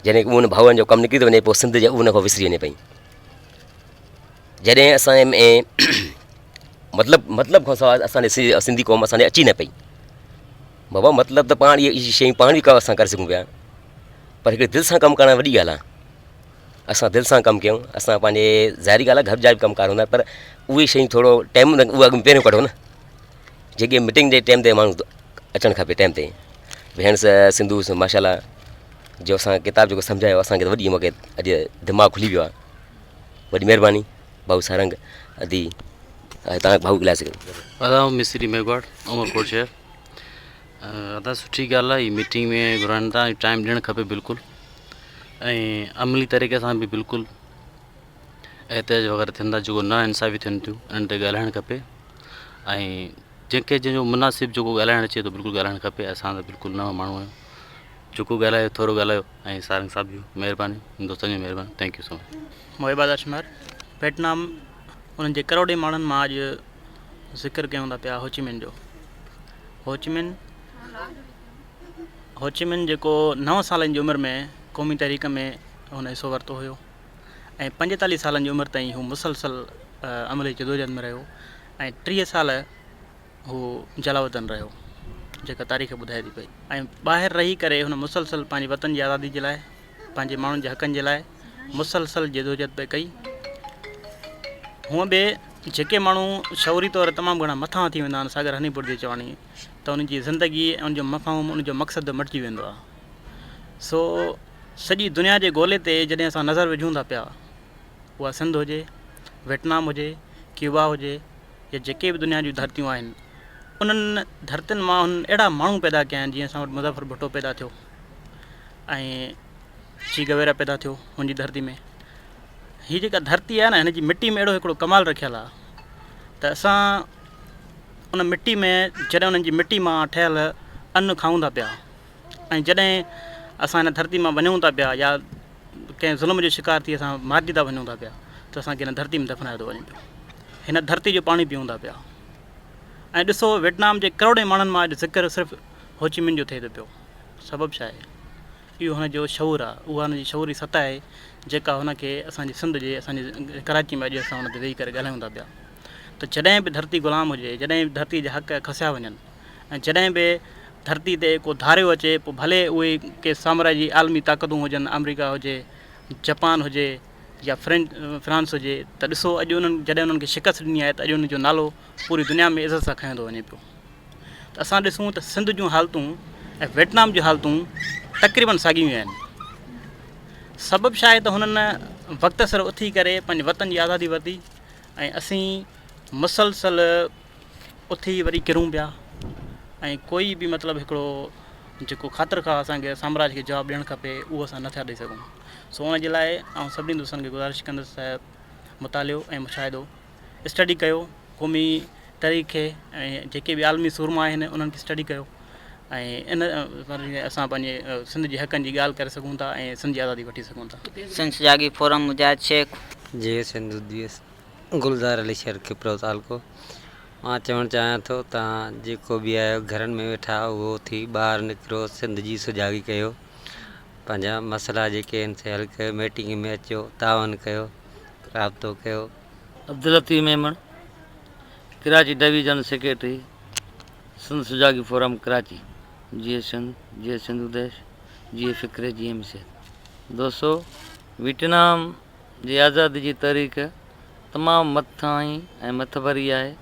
जॾहिं उन भाउरनि जो कमु निकिरी थो वञे पोइ सिंध जा उन खां विसरी वञे पई। जॾहिं असांजे में मतिलबु खां सवाइ असांजे सिंधी क़ौम असांजे अची न पई। बाबा मतिलबु त पाण इहे शयूं पाण बि असां करे सघूं पिया, पर हिकिड़ी दिलि सां कमु करणु वॾी ॻाल्हि आहे। असां दिलि सां कमु कयूं। असां पंहिंजे ज़ाहिरी ॻाल्हि आहे घर जा बि कमकार हूंदा, पर उहे शयूं थोरो टाइम उहा अॻु में पहिरियों कढो न। जेके मीटिंग जे टाइम ते माण्हू अचणु खपे टाइम ते। भेण सिंधू माशाल्लाह जो असां किताबु जेको सम्झायो असांखे त वॾी मूंखे अॼु दिमाग़ु खुली वियो आहे। वॾी महिरबानी भाऊ सारंग अदी तव्हां भाऊ ॻाल्हाए सघो। आदाब मिस्त्री मेघवाड़ उमरकोट शहर। अदा सुठी ॻाल्हि आहे। हीअ मीटिंग में घुराइनि था, टाइम ॾियणु खपे बिल्कुलु, ऐं अमली तरीक़े सां बि बिल्कुलु एहतियाज वग़ैरह थींदा जेको ना इंसाफ़ी थियनि थियूं इन ते ॻाल्हाइणु खपे। ऐं जंहिंखे जंहिंजो मुनासिबु जेको ॻाल्हाइणु अचे थो बिल्कुलु ॻाल्हाइणु खपे। असां त बिल्कुलु नवां माण्हू आहियूं, जेको ॻाल्हायो थोरो ॻाल्हायो। ऐं सारंग साहिब जूं महिरबानी, दोस्तनि जी महिरबानी। Thank you so much. मोहिबाद अशमर वियतनाम उन्हनि जे करोड़े माण्हुनि मां अॼु ज़िक्र कयूं था पिया होचिमिन जो। होचिमिन जेको 9 सालनि जी उमिरि में क़ौमी तहरीक में हुन हिसो वरितो हुयो ऐं 45 सालनि जी उमिरि ताईं हू मुसलसल अमली जदोजहद में रहियो ऐं 30 साल हू जलावतन रहियो, जेका तारीख़ ॿुधाए थी पई। ऐं ॿाहिरि रही करे हुन मुसलसल पंहिंजे वतन जी आज़ादी जे लाइ, पंहिंजे माण्हुनि जे हक़नि जे लाइ मुसलसल जदोजहद पे कई। हूअं बि जेके माण्हू शौरी तौरु तमामु घणा मथां थी वेंदा आहिनि सागर हनीपुर जी चवाणी, त उन्हनि जी ज़िंदगी ऐं उनजो मफ़हूम उनजो मक़सदु मटिजी वेंदो आहे। सो सॼी दुनिया जे ॻोल्हे ते जॾहिं असां नज़र विझूं था पिया, उहा सिंध हुजे, वियतनाम हुजे, क्यूबा हुजे, या जेके बि दुनिया जूं धरतियूं आहिनि, उन्हनि धरतियुनि मां उन्हनि अहिड़ा माण्हू पैदा कया आहिनि। जीअं असां वटि मुज़फ़र भुट्टो पैदा थियो ऐं ची गवेरा पैदा थियो हुनजी धरती में। हीअ जेका धरती आहे न, हिन जी मिटी में अहिड़ो हिकिड़ो कमाल रखियलु आहे त असां उन मिटी में जॾहिं उन्हनि जी मिटी मां ठहियलु अन्न खाऊं था पिया, ऐं जॾहिं असां हिन धरती मां वञूं था पिया या कंहिं ज़ुल्म जो शिकार थी असां मारिजी था वञूं था पिया, त असांखे हिन धरती में दफ़नायो थो वञे पियो। हिन धरती जो पाणी पीऊं था पिया। ऐं ॾिसो वियतनाम जे करोड़े माण्हुनि मां अॼु ज़िक्र सिर्फ़ु होचिमिन जो थिए थो पियो। सबबु छा आहे? इहो हुनजो शौर आहे, उहा हुनजी शौरी सतह आहे जेका हुनखे असांजी सिंध जे असांजे कराची में अॼु असां हुन ते वेही करे ॻाल्हायूं था पिया। त जॾहिं बि धरती ग़ुलाम हुजे, जॾहिं बि धरती जा हक़ खसिया वञनि, ऐं जॾहिं बि धरती ते को धारियो अचे, पोइ भले उहे के साम्राजी आलमी ताक़तूं हुजनि, अमेरिका हुजे, जापान हुजे या फ्रांस हुजे, त ॾिसो अॼु उन्हनि जॾहिं उन्हनि खे शिकस्त ॾिनी आहे त अॼु उनजो नालो पूरी दुनिया में इज़त सां खयो थो वञे पियो। त असां ॾिसूं त सिंध जूं हालतूं ऐं वियतनाम जूं हालतूं तक़रीबन साॻियूं आहिनि। सबबु छा आहे त हुननि वक़्त सर उथी करे पंहिंजे वतन जी आज़ादी वरिती ऐं असीं मुसलसल उथी वरी किरूं पिया ऐं कोई बि मतिलबु हिकिड़ो जेको ख़ातिर खां असांखे साम्राज्य खे जवाबु ॾियणु खपे उहो असां नथा ॾेई सघूं। सो उन जे लाइ ऐं सभिनी दोस्तनि खे गुज़ारिश कंदुसि त मुतालियो ऐं मुशाहिदो स्टडी कयो, क़ौमी तरीक़े ऐं जेके बि आलमी सूरमा आहिनि उन्हनि खे स्टडी कयो ऐं इन असां पंहिंजे सिंध जे हक़नि जी ॻाल्हि करे सघूं था ऐं सिंध जी आज़ादी वठी सघूं था। सिंध जागी फोरम मुजाहिद शेख जी सिंध गुलज़ार अली शहर खिपरो तालको। मां चवणु चाहियां थो तव्हां जेको बि आहियो घरनि में वेठा उहो थी ॿाहिरि निकिरो, सिंध जी सुजागी कयो, पंहिंजा मसइला जेके आहिनि से हल कयो, मीटिंग में अचो, तावन कयो, राब्तो कयो। Abdul Latif Memon, Karachi division secretary, Sindh Sujagi forum Karachi. जी सिंधु देश, जी फ़िक्र, जी मिसियत। दोस्तों, वियतनाम जी आज़ादी जी तारीख़ तमामु मथां ई ऐं मथभरी आहे।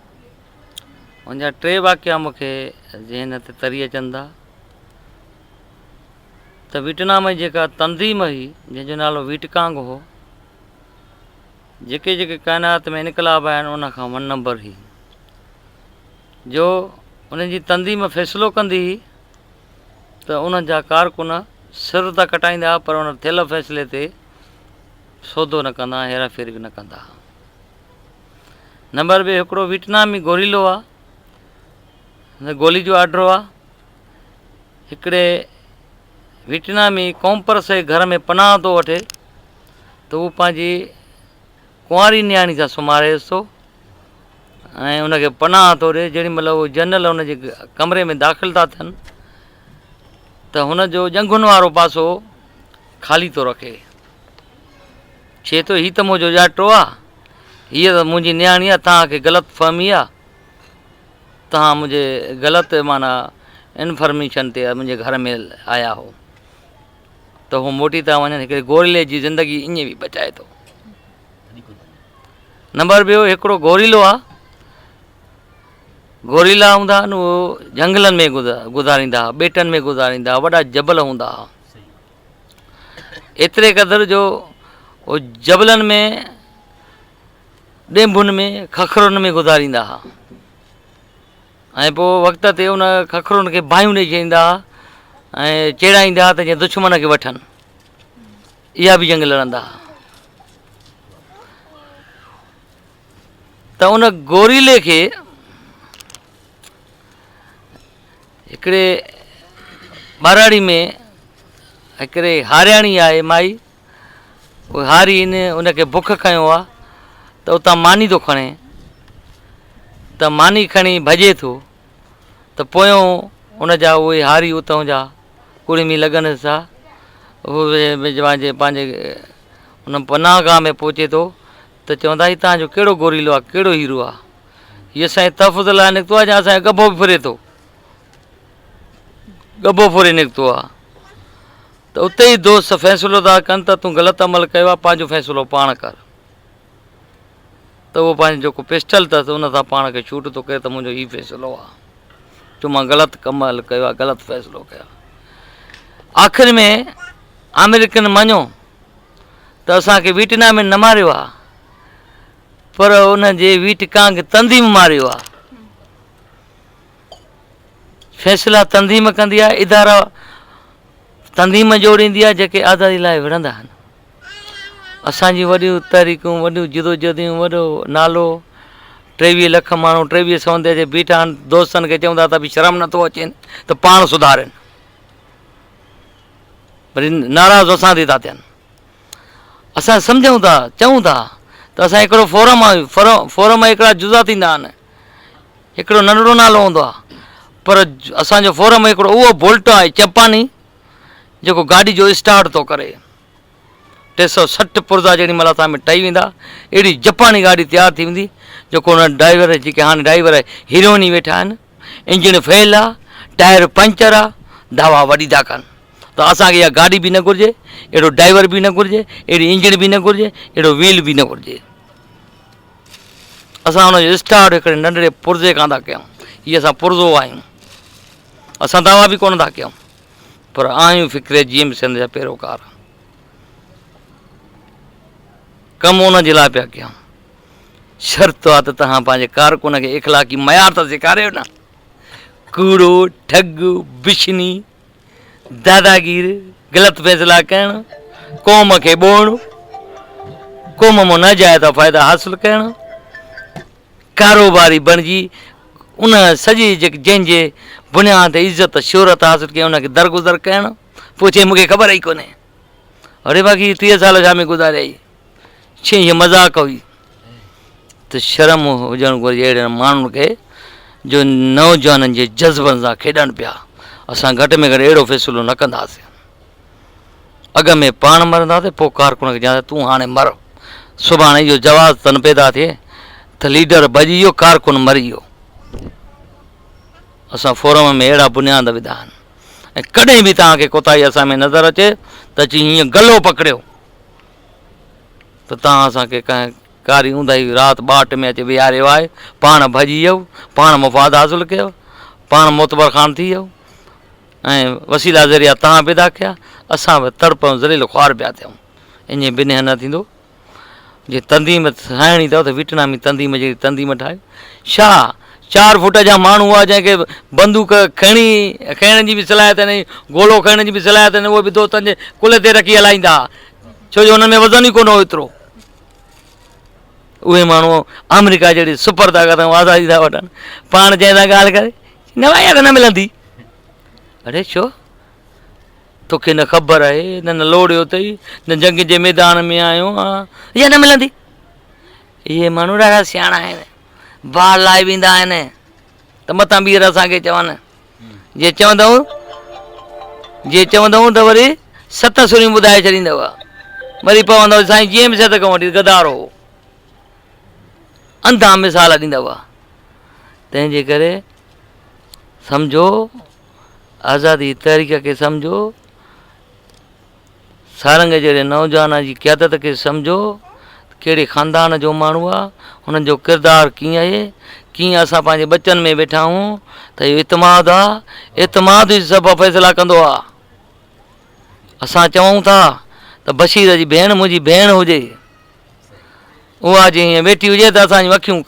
उनजा 3 वाक़िया मूंखे ज़हन ते तरी अचनि था त वियतनाम जी जेका तंज़ीम हुई जंहिंजो नालो वीटकांग हो, जेके काइनात में इनकलाब आहिनि उन खां 1 नंबर हुई। जो उन्हनि जी तंज़ीम फ़ैसिलो कंदी हुई त उन्हनि जा कारकुन सिर त कटाईंदा पर उन थियल फ़ैसिले ते सौदो न कंदा, हेरा फेरी बि न कंदा। नंबर ॿियो हिकिड़ो वियतनामी गोरीलो आहे, गोली जो आर्डर आहे। हिकिड़े वियतनामी कॉम्पर्स जे घर में पनाह थो वठे त उहो पंहिंजी कुंवारी नियाणी सां सुम्हारेसि थो ऐं उनखे पनाह थो ॾिए। जेॾी महिल उहो जनरल उनजे कमरे में दाख़िल था थियनि त हुनजो जंगुनि वारो पासो ख़ाली थो रखे। चए थो हीअ त मुंहिंजो ॼाटो आहे, हीअ त मुंहिंजी नियाणी आहे, तव्हांखे ग़लति फ़हमी आहे, तव्हां मुंहिंजे ग़लति माना इंफॉर्मेशन ते मुंहिंजे घर में आया हो। त हू मोटी था वञनि, हिकिड़े गोरीले जी ज़िंदगी ईअं बि बचाए थो। नंबर ॿियो हिकिड़ो गोरीलो आहे। गोरीला हूंदा आहिनि उहो जंगलनि में गुज़ारींदा हुआ, ॿेटनि में गुज़ारींदा हुआ, वॾा जबल हूंदा हुआ। एतिरे क़दुरु जो उहो जबलनि में ॾेंभुनि में खखरुनि में गुज़ारींदा हुआ ऐं पोइ वक़्त ते उन खखरुनि खे बाहियूं ॾेई छॾींदा हुआ ऐं चेड़ाईंदा हुआ त जीअं दुश्मन खे वठनि। इहा बि जंग लड़ंदा हुआ। त उन गोरीले खे हिकिड़े बाराड़ी में हिकिड़े हारियाणी आहे माई, उहा हारी उनखे बुख खंयो आहे त उतां मानी थो खणे, त मानी खणी भॼे थो त पोयों उनजा उहे हारी उतां जा कुड़िमी लॻनि सां उहे पंहिंजे उन पनाह गाह में पहुचे थो त चवंदा हीउ तव्हांजो कहिड़ो गोरीलो आहे, कहिड़ो हीरो आहे, हीअ असांजे तहफ़ुज़ लाइ निकितो आहे या असांजो गभो बि फिरे थो, गभो फुरे निकितो आहे। त उते ई दोस्त फ़ैसिलो था कनि त तूं ग़लति अमल कयो आहे, पंहिंजो फ़ैसिलो पाण कर। त उहो पंहिंजो जेको पिस्टल अथसि उन सां पाण खे शूट थो करे त मुंहिंजो हीउ फ़ैसिलो आहे, जो मां ग़लति अमल कयो आहे, ग़लति फ़ैसिलो कयो आहे। आख़िर में अमेरिकन मञो त असांखे वियतनाम में न मारियो आहे, पर उनजे वीटकांग तंज़ीम मारियो आहे। फ़ैसिला तंज़ीम कंदी आहे, इदारा तंज़ीम जोड़ींदी आहे जेके आज़ादी लाइ विढ़ंदा आहिनि। असांजी वॾियूं तहरीकूं, वॾियूं जिदोजहदियूं, वॾो नालो, 23 लख माण्हू 2300 जे बीठा आहिनि। दोस्तनि खे चवंदा त बि शर्म नथो अचेनि त पाण सुधारनि, वरी नाराज़ असां ते था थियनि। असां सम्झूं था, चऊं था त असां हिकिड़ो फोरम आहे, फोरम हिकिड़ा जुज़ा थींदा आहिनि, हिकिड़ो नंढिड़ो नालो हूंदो आहे, पर असांजो फोरम हिकिड़ो उहो बोल्ट आहे जापानी जेको गाॾी जो स्टार्ट थो करे। 360 पुर्ज़ा जेॾी महिल असां में ठही वेंदा, अहिड़ी जापानी गाॾी तयारु थी वेंदी जेको हुन ड्राइवर, जेके हाणे ड्राइवर हीरोइन ई वेठा आहिनि, इंजन फेल आहे, टायर पंचर आहे, दवा वॾी था कनि। त असांखे इहा गाॾी बि न घुरिजे, अहिड़ो ड्राइवर बि न घुरिजे, अहिड़ी इंजन बि न घुरिजे, अहिड़ो व्हील बि न घुरिजे। असां हुनजो स्टार्ट हिकिड़े नंढड़े पुर्ज़े खां था कयूं। हीअ असां पुर्ज़ो आहियूं, असां दावा बि कोन था कयूं, पर आहियूं फ़िक्रे जीएम सिंध जा पैरोकार। कमु उन जे लाइ पिया कयूं। शर्त आहे त तव्हां पंहिंजे कारकुन खे इख़लाक़ी मयार त सेखारियो न। कूड़ो, ठग, बिशनी, दादागीर, ग़लति फ़ैसिला करणु, क़ौम खे ॿोड़णु, क़ौम मां नाजाइज़ फ़ाइदा हासिलु करणु, कारोबारी बणिजी उन सॼी जंहिंजे बुनियाद ते इज़त शोहरत हासिलु कई उनखे दरगुज़र करणु। पोइ चई मूंखे ख़बर ई कोन्हे, अरे बाक़ी 30 साल छा में गुज़ारिया, छे हीअ मज़ाक़ हुई। त शर्म हुजणु घुरिजे अहिड़े माण्हुनि खे जो नौजवाननि जे जज़्बनि सां खेॾनि पिया। असां घटि में घटि अहिड़ो फ़ैसिलो न कंदासीं। अॻ में पाण मरंदासीं, पोइ कारकुन खे चवंदासीं तूं हाणे मर। सुभाणे इहो जवाज़ तन पैदा थिए त लीडर भॼी वियो, कारकुन मरी वियो। असां फोरम में अहिड़ा बुनियाद विधा आहिनि। ऐं कॾहिं बि तव्हांखे कोताही असां में नज़र अचे त अची हीअं गलो पकड़ियो त तव्हां असांखे कंहिं कारी ऊंदाही राति बाट में अची विहारियो आहे, पाण भॼी वियो, पाण मुफ़ाद हासिलु कयो, पाण मोतबर ख़ान थी वियो ऐं वसीला ज़रिया तव्हां पैदा कया, असां बि तड़प ऐं ज़लील ख़्वार पिया थियूं। ईअं बिन्हे न थींदो। जे तंज़ीम ठाहिणी अथव त वियतनामी तंज़ीम जहिड़ी तंज़ीम ठाहियो। छा 4 फुट जा माण्हू हुआ जंहिंखे बंदूक खणण जी बि सलाहियत न, गोलो खणण जी बि सलाहियत न, उहे बि दोस्तनि जे कुल ते रखी हलाईंदा, छो जो हुन में वज़न ई कोन हो एतिरो। उहे माण्हू अमेरिका जहिड़ी सुपर ताक़त आज़ादी था वठनि, पाण जंहिं सां ॻाल्हि करे नवाया त न मिलंदी। अड़े छो तोखे न ख़बर आहे, न लोड़ियो अथई, न जंग जे मैदान में आयो आहे, इहा न मिलंदी। इहे माण्हू ॾाढा सियाणा आहिनि, बार लाइ वेंदा आहिनि त मथां बीहर असांखे चवनि, जे चवंदव त वरी 7 सुरियूं ॿुधाए छॾींदव, वरी पवंदव साईं जीअं बि सत खां वठी गदारो अंधा मिसाल ॾींदव। तंहिंजे करे सम्झो आज़ादी तहरीक खे सम्झो, सारंग जहिड़े नौजवान जी क़यादत खे सम्झो, कहिड़े ख़ानदान जो माण्हू आहे, हुननि जो किरदारु कीअं आहे, कीअं असां पंहिंजे बचनि में वेठा आहियूं त इहो इतमाद आहे, इतमाद ई सभु फ़ैसिला कंदो आहे। असां चऊं था त बशीर जी भेण मुंहिंजी भेण हुजे, उहा जीअं वेठी हुजे त असांजूं अखियूं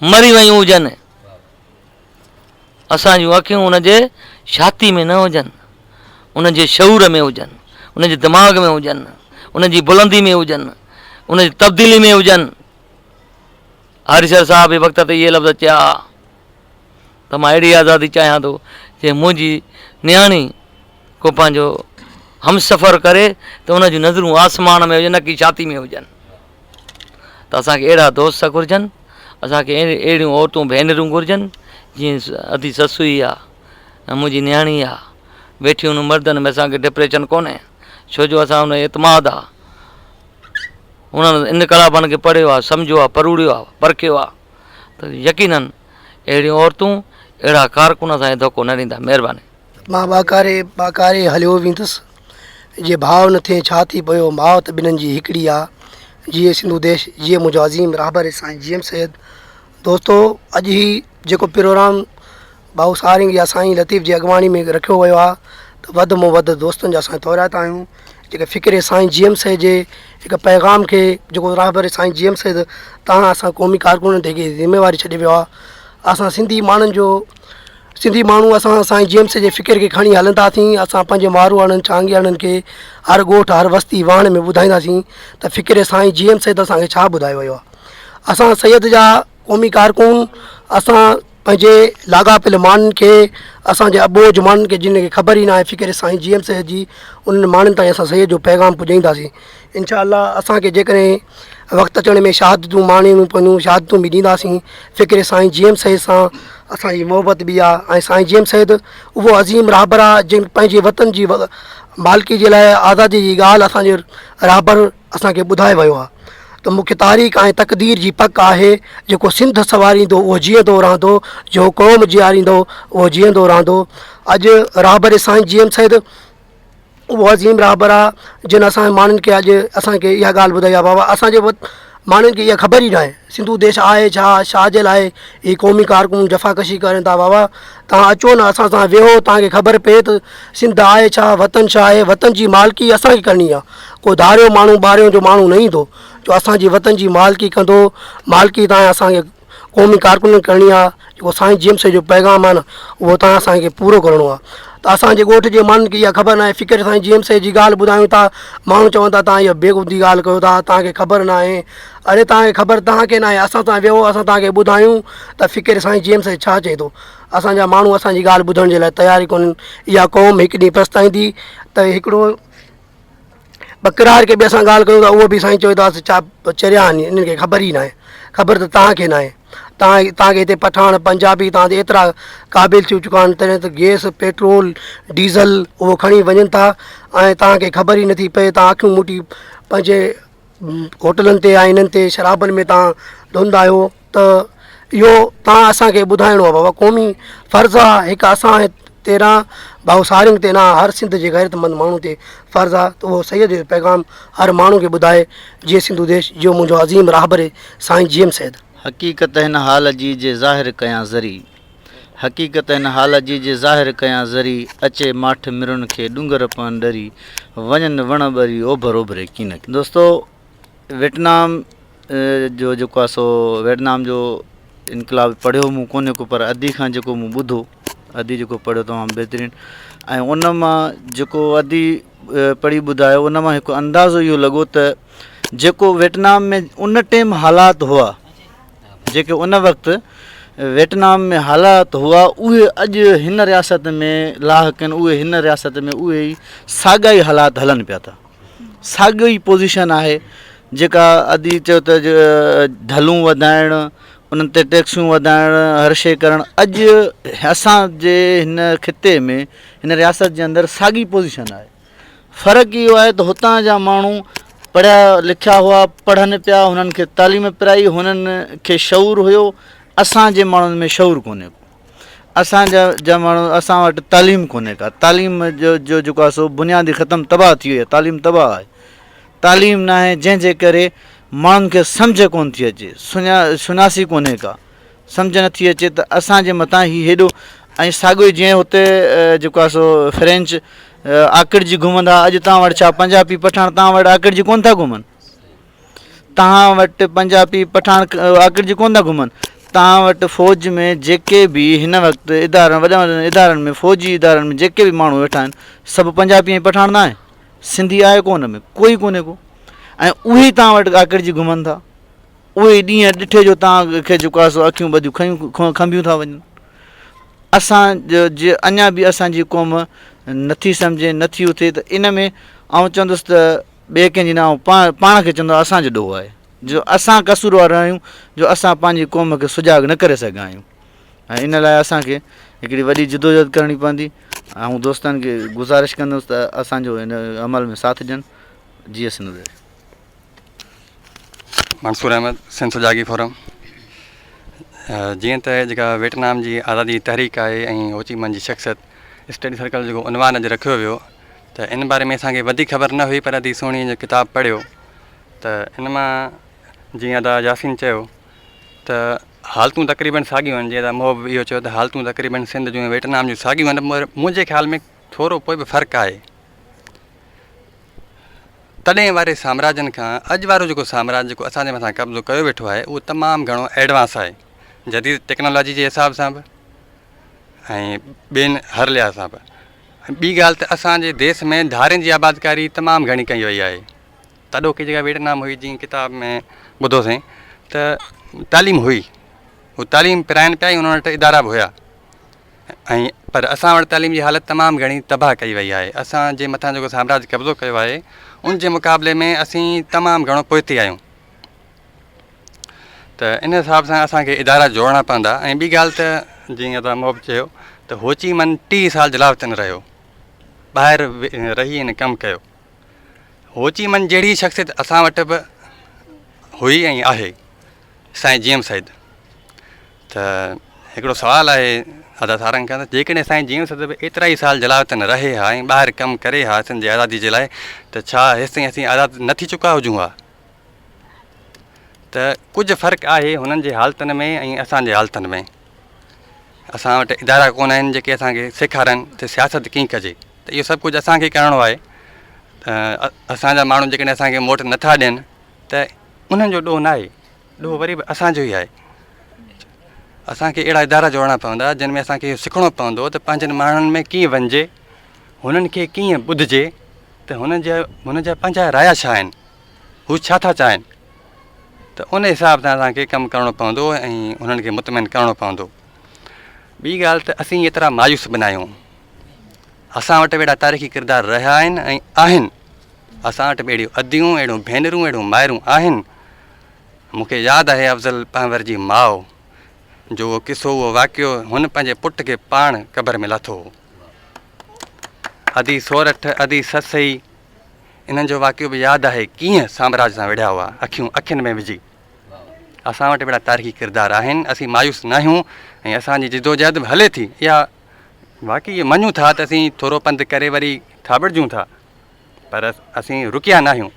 मरी वियूं हुजनि, असांजूं अखियूं हुनजे छाती में न हुजनि, उनजे शऊर में हुजनि, उनजे दिमाग़ में हुजनि, उनजी बुलंदी में हुजनि, उनजी तब्दीली में हुजनि। हरीशर साहब जे वक़्त ते इहे लफ़्ज़ चया त मां अहिड़ी आज़ादी चाहियां थो जे मुंहिंजी नियाणी को पंहिंजो हमसफ़र करे त उनजूं नज़रूं आसमान में हुजनि, न की छाती में हुजनि। त असांखे अहिड़ा दोस्त घुरिजनि, असांखे अहिड़ियूं औरतूं भेनरूं घुरिजनि जीअं अधी ससु ई आहे, मुंहिंजी नियाणी आहे, वेठी हुन मर्दनि में असांखे डिप्रेशन कोन्हे, छो जो असां हुन एतमाद आहे, उन्हनि इनकलाबनि खे पढ़ियो आहे, सम्झो आहे, परूड़ियो आहे, परखियो आहे, त यकीननि अहिड़ियूं औरतूं अहिड़ा कारकुन असांखे धोखो न ॾींदा। महिरबानी। मां बाकारे हलियो वेंदुसि, जे भाव न थिए छा थी पियो, माउ त ॿिन्हिनि जी हिकिड़ी आहे, जीअं सिंधु देश, जीअं मुंहिंजो अज़ीम रहबर साईं GM सैयद। दोस्तो अॼु ही जेको प्रोग्राम भाऊ सारिंग या साईं लतीफ़ जी अॻवानी में रखियो वियो आहे, त वधि में वधि दोस्तनि जा असां तौराता आहियूं, जेके फ़िक्र साईं GM सैयद जे हिकु पैगाम खे, जेको रहबर साईं GM सैयद तव्हां असां क़ौमी कारकुननि ते ज़िम्मेवारी छॾे वियो आहे। असां सिंधी माण्हू असां साईं GM सैयद जे फ़िक्र खे खणी हलंदासीं, असां पंहिंजे मारूआणनि चांगियाणनि खे हर ॻोठ हर बस्ती वाण में ॿुधाईंदासीं त फ़िक्र साईं GM सैयद असांखे छा ॿुधायो वियो आहे। असां सैयद जा क़ौमी कारकुन, असां पंहिंजे लाॻापियल माण्हुनि खे, असांजे अबोज माण्हुनि खे जिन खे ख़बर ई न आहे फ़िक्र साईं GM सैयद जी, उन्हनि माण्हुनि ताईं असां सैयद जो पैगाम पुॼाईंदासीं। इंशा अल्लाह असांखे जेकॾहिं वक़्तु अचण में शहादतूं माणियूं पवंदियूं, शहादतूं बि ॾींदासीं। फ़िक्र साईं GM सैयद सां असांजी मोहबत बि आहे, ऐं साईं GM सैयद उहो अज़ीम रहबर आहे जिन पंहिंजे वतन जी मालिकी जे लाइ आज़ादी जी ॻाल्हि असांजे रहबर असांखे ॿुधाए वियो आहे। त मूंखे तारीख़ ऐं तक़दीर जी पक आहे, जेको सिंध सवारींदो उहो जीअंदो रहंदो, जो क़ौम जीआरींदो उहो जीअंदो रहंदो। अॼु रहबर साईं GM सैयद उहो अज़ीम रहबर आहे जिन असांजे माण्हुनि खे अॼु असांखे इहा ॻाल्हि ॿुधाई आहे। बाबा असांजे माण्हुनि खे इहा ख़बर ई न आहे सिंधु देश आहे छा जे लाइ ही क़ौमी कारकुन जफ़ाकशी करनि था। बाबा तव्हां अचो न, असां सां वेहो, तव्हांखे ख़बर पए त सिंध आहे छा, वतन छा आहे। वतन जी मालिकी असांखे करणी आहे, को धारियो माण्हू ॿाहिरियों जो माण्हू न ईंदो जो असांजी वतन जी मालिकी कंदो। मालिकी तव्हां असांखे क़ौमी कारकुन करणी आहे, जेको साईं GM सैयद जो पैगाम आहे न उहो तव्हां असांखे पूरो करिणो आहे। त असांजे ॻोठ जे माण्हुनि खे इहा ख़बर न आहे, फ़िक्र साईं GM सैयद जी ॻाल्हि ॿुधायूं था, माण्हू चवनि था तव्हां इहा बेहूदी ॻाल्हि कयो था, तव्हांखे ख़बर न आहे। अरे तव्हांखे ख़बर तव्हांखे न आहे, असां सां वेहो, असां तव्हांखे ॿुधायूं त फ़िक्र साईं GM सैयद छा चए थो। असांजा माण्हू असांजी ॻाल्हि ॿुधण जे लाइ तयार ई कोन्हनि। इहा क़ौम हिकु ॾींहुं पछताईंदी। त हिकिड़ो बकरार खे बि असां ॻाल्हि कयूं था, उहो बि साईं चयो था छा चरिया आहिनि, इन्हनि खे ख़बर ई न आहे। ख़बर त तव्हांखे न आहे, तव्हांखे हिते पठान पंजाबी तव्हां ते एतिरा क़ाबिल थी चुका आहिनि, तॾहिं त गैस पेट्रोल डीज़ल उहो खणी वञनि था ऐं तव्हांखे ख़बर ई नथी पए। तव्हां अखियूं मुटी पंहिंजे होटलनि ते ऐं इन्हनि ते शराबनि में तव्हां धुंध आहियो। त इहो तव्हां असांखे ॿुधाइणो आहे। बाबा क़ौमी फ़र्ज़ु आहे, हिकु असां तेरहं भाऊ सारिंग ते न, हर सिंध जे ग़ैरतमंद माण्हू ते फ़र्ज़ु आहे त उहो सैयद जो पैगाम हर माण्हू खे ॿुधाए, जीअं सिंधु देश जो मुंहिंजो अज़ीम रहबर साईं GM सैयद। हक़ीक़त हिन हाल जी जे ज़ाहिर कयां ज़री, हक़ीक़त हिन हाल जी जे ज़ाहिर कयां ज़री, अचे माठ मिरुनि खे डूंगर पवनि डरी, वञनि वण ॿरी ओभर ओभरे कीन। दोस्तो वियतनाम जो जेको आहे सो वियतनाम जो इनकलाब पढ़ियो मूं कोन्हे को, पर अधी खां जेको मूं ॿुधो, अधी जेको पढ़ियो तमामु बहितरीनु, ऐं उन मां जेको अधी पढ़ी ॿुधायो उन मां हिकु अंदाज़ो इहो लॻो त जेको वियतनाम में उन टाइम हालात हुआ, जेके उन वक़्तु वियतनाम में हालात हुआ, उहे अॼु हिन रियासत में लाहक आहिनि, उहे हिन रियासत में उहे ई साॻा ई हालात हलनि पिया था। साॻियो ई पोज़ीशन आहे जेका अधी चयो त ढलूं वधाइणु, उन्हनि ते टैक्सूं वधाइणु, हर शइ करणु, अॼु असांजे हिन खिते में हिन रियासत जे अंदरि साॻी पोज़ीशन आहे। फ़र्क़ु इहो आहे त हुतां जा माण्हू पढ़िया लिखिया हुआ, पढ़नि पिया, हुननि खे तालीम पिराई, हुननि खे शऊर हुयो। असांजे माण्हुनि में शऊर कोन्हे को, असांजा माण्हू, असां वटि तालीम कोन्हे का, तालीम जो जेको आहे सो बुनियादी ख़तमु तबाह थी वई आहे, तालीम तबाह आहे, तालीम न आहे, जंहिंजे करे माण्हुनि खे सम्झ कोन थी अचे, सुञासी कोन्हे का, सम्झ नथी अचे त असांजे मथां ई हेॾो। ऐं साॻियो ई जीअं हुते जेको आहे सो फ्रेंच आकिड़जी घुमंदा, अॼु तव्हां वटि छा पंजाबी पठाण तव्हां वटि आकिड़जी कोन था घुमनि, तव्हां वटि पंजाबी पठाण आकिड़जी कोन था घुमनि। तव्हां वटि फ़ौज में जेके बि हिन वक़्तु इदारनि, वॾनि वॾनि इदारनि में, फ़ौजी इदारनि में जेके बि माण्हू वेठा आहिनि, सभु पंजाबी ऐं पठाण न आहे, सिंधी आहे कोन में, कोई कोन्हे को। ऐं उहे ई तव्हां वटि आकिड़जी घुमनि था, उहे ॾींहं ॾिठे जो तव्हांखे जेको आहे सो अखियूं ॿधियूं खंबियूं था वञनि। असांजो जे अञा बि असांजी क़ौम नथी सम्झे, नथी उथे, त इन में आउं चवंदुसि त ॿिए कंहिंजी न, आउं पाण खे चवंदो असांजो ॾोहो आहे, जो असां कसूरवार आहियूं, जो असां पंहिंजी क़ौम खे सुजाॻ न करे सघिया आहियूं। ऐं इन लाइ असांखे हिकिड़ी वॾी जिदोजहद करणी पवंदी। ऐं दोस्तनि खे गुज़ारिश कंदुसि त असांजो हिन अमल में साथ ॾियनि। जी सिंध मंसूर अहमद, सिंध सुजागी फोरम। जीअं त जेका वियतनाम जी आज़ादी तहरीक आहे ऐं हो ची मन जी शख़्सियत स्टडी सर्कल जेको उनवान अॼु रखियो वियो, त इन बारे में असांखे वधीक ख़बर न हुई, पर अॼु सुहिणी जो किताबु पढ़ियो त इन मां जीअं अदा यासीन चयो त हालतूं तक़रीबन साॻियूं आहिनि। जीअं त मोह इहो चयो त हालतूं तक़रीबन सिंध जूं वियतनाम जूं साॻियूं आहिनि, पर मुंहिंजे ख़्याल में थोरो पोइ बि फ़र्क़ु आहे। तॾहिं वारे साम्राज्यनि खां अॼु वारो जेको साम्राज्य जेको असांजे मथां कब्ज़ो कयो वेठो आहे, उहो तमामु घणो एडवांस आहे, जदीद टेक्नोलॉजी जे हिसाब सां बि ऐं ॿियनि हर लिहाज़ सां बि। ॿी ॻाल्हि त असांजे देश में धारियुनि जी आबादकारी तमामु घणी कई वई आहे। तॾो की जेका वियतनाम हुई, जीअं किताब में ॿुधोसीं त तालीम हुई, उहो तालीम पिराइनि पिया, उन्हनि वटि इदारा बि हुया, ऐं पर असां वटि तालीम जी हालत तमामु घणी तबाह कई वई आहे। असांजे मथां जेको साम्राज्य कब्ज़ो कयो आहे, उन जे मुक़ाबले में असीं तमामु घणो पोइते आहियूं। त इन हिसाब सां असांखे इदारा जोड़ना पवंदा। ऐं ॿी ॻाल्हि त जीअं त मोब चयो त हो ची मन 30 साल जलावतन रहियो, ॿाहिरि रही हिन कमु कयो। हो ची मन जहिड़ी शख़्सियत असां वटि बि हुई ऐं आहे, साईं जीएम सईद। त हिकिड़ो सुवालु आहे अदा सारंग खां, त जेकॾहिं साईं जीएम सईद बि एतिरा ई साल जलावतन रहे हा ऐं ॿाहिरि कमु करे हा सिंध जी आज़ादी जे लाइ, त छा हेसिताईं असीं आज़ादु न थी चुका हुजूं हा? त कुझु फ़र्क़ु आहे हुननि जे हालतुनि में ऐं असांजे हालतुनि में। असां वटि इदारा कोन आहिनि जेके असांखे सेखारनि त सियासत कीअं कजे, त इहो सभु कुझु असांखे करिणो आहे। असांजा माण्हू जेकॾहिं असांखे वोट नथा ॾियनि त उन्हनि जो ॾोह न आहे, ॾोह वरी बि असांजो ई आहे। असांखे अहिड़ा इदारा जोड़ना पवंदा जिन में असांखे इहो सिखणो पवंदो त पंहिंजनि माण्हुनि में कीअं वञिजे, हुननि खे कीअं ॿुधिजे, त हुन जा पंहिंजा राया छा आहिनि, हू छा था चाहिनि, त उन हिसाब सां असांखे कमु करिणो पवंदो ऐं हुननि खे मुतमिन करिणो पवंदो। ॿी ॻाल्हि त असीं एतिरा मायूस बि न आहियूं। असां वटि बि अहिड़ा तारीख़ी किरदार रहिया आहिनि ऐं आहिनि। असां वटि बि अहिड़ियूं अदियूं, अहिड़ियूं भेनरूं, अहिड़ियूं माइरूं आहिनि। मूंखे यादि आहे अफ़ज़ल पांवर जी माउ जो उहो किसो, उहो वाक़ियो, हुन पंहिंजे पुट खे पाण क़बर में लाथो हो। अदी सोरठ, अदी ससई, इन्हनि जो वाक़ियो बि यादि आहे कीअं साम्राज्य सां विढ़िया हुआ, अखियुनि में विझी। असां वटि बि अहिड़ा तारीख़ी किरदार आहिनि। असीं मायूस न आहियूं ऐं असांजी जिदोजहद बि हले थी। इहा वाक़ई मञूं था त असीं थोरो पंधु करे वरी थाबड़िजूं था, पर असीं रुकिया न आहियूं।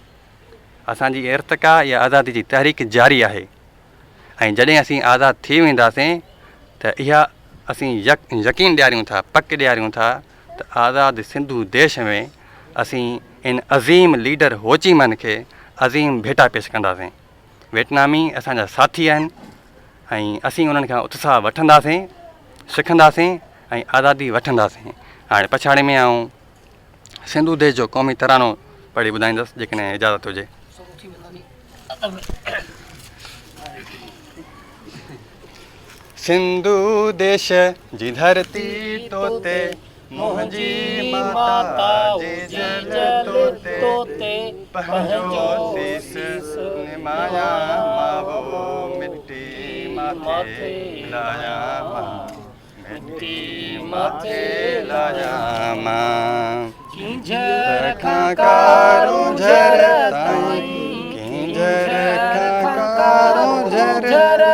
असांजी इर्तिका या आज़ादी जी तहरीक जारी आहे ऐं जॾहिं असीं आज़ादु थी वेंदासीं त इहा असीं यकीन ॾियारियूं था, पक ॾियारियूं था त आज़ादु सिंधु देश में असीं इन अज़ीम लीडर हो ची मन खे अज़ीम भेटा पेश कंदासीं। वियतनामी असांजा साथी आहिनि ऐं असीं उन्हनि खां उत्साह वठंदासीं, सिखंदासीं ऐं आज़ादी वठंदासीं। हाणे पछाड़ी में आऊं सिंधु देश जो क़ौमी तरानो पढ़ी ॿुधाईंदुसि जेकॾहिं इजाज़त हुजे। सिंधु देश जी धरती तोते मुंहिंजी माता जे जल तोते पंहिंजो सीस निमाया मावो मिट्टी माथे लाया मां, मिट्टी माथे लाया मां। किंजर खाकारो झर ताईं, किंजर खाकारो झर,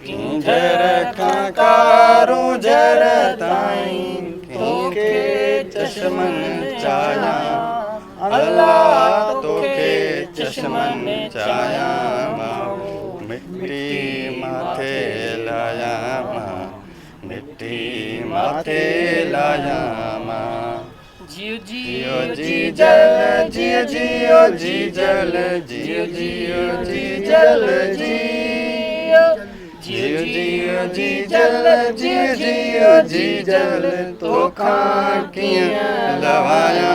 किंजर खाकारो झर ताईं, तोखे चश्मन चाया अल्लाह, तोखे चश्मन चाया मां, मिट्टी माथे लाया मां, मिट्टी माथे लाया मां। जियो जियो जी जल, जियो जियो जी जल, जियो जियो जी जल, जियो जियो जी जल, जियो जियो जी जल, तोखां कीअं लवाया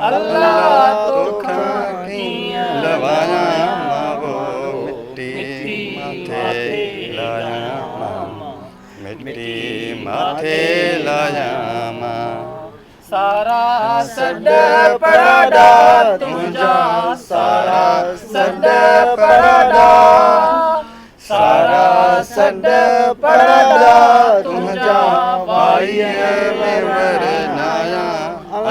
अल्लाह, तोखां कीअं लवाया मावो, मिट्टी माथे लाया मां, मिट्टी माथे लाया मां। सारा सॾ पराडा तुंहिंजा, सारा सॾ पराडा, सारा सॾ पराडा तुंहिंजा, बाईअ में वरनाया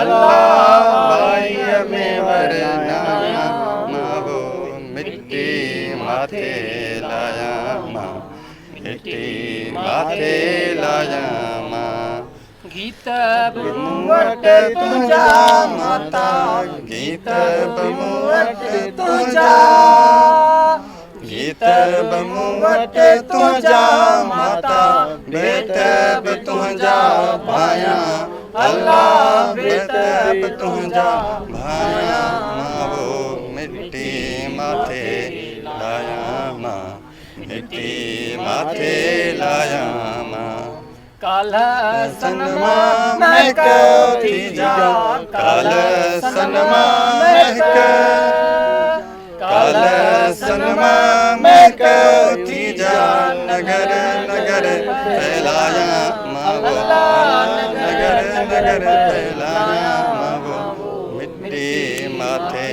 अल्लाह, बाईअ में वरनाया मावो, मिट्टी माथे लाया मां, मिट्टी माथे लाया मां। गीत बि मूं वटि तुंहिंजा माता, गीत बि मूं वटि तुंहिंजा, गीत बि मूं वटि तुंहिंजा माता, बेट बि तुंहिंजा भाया अल्लाह, बेट बि तुंहिंजा भाया मावो, मिट्टी माथे लाया मां, मिट्टी माथे लाया मां। काल्ह सनमा महक थी जा, काल्ह सनमा महक, काल्ह सनमा महक थी जा, नगर नगर फैलाया मावो, नगर नगर फैलाया मावो, मिट्टी माथे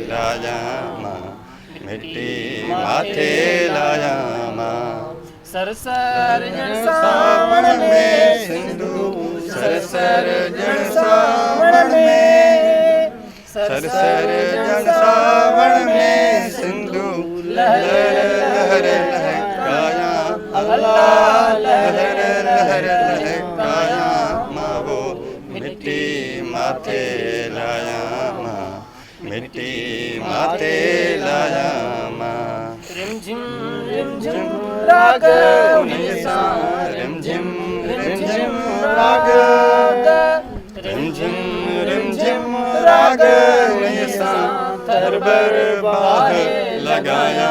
लाया मां, मिट्टी माथे लाया मां। सरसर जण सावण में सिंधु, सरसर जण सावण में, सरसर जण सावण में सिंधु, लहर लहर लहकाया अल्लाह, लहर लहर लहकाया मावो, मिट्टी माथे लाया मां, मिट्टी माथे लाया मां। रिमझिम रिमझिम राग उन्हीं सां, रिमझिम रिमझिम राग, रिमझिम रिमझिम राग उन्हीं सां, थरबर बाह लगाया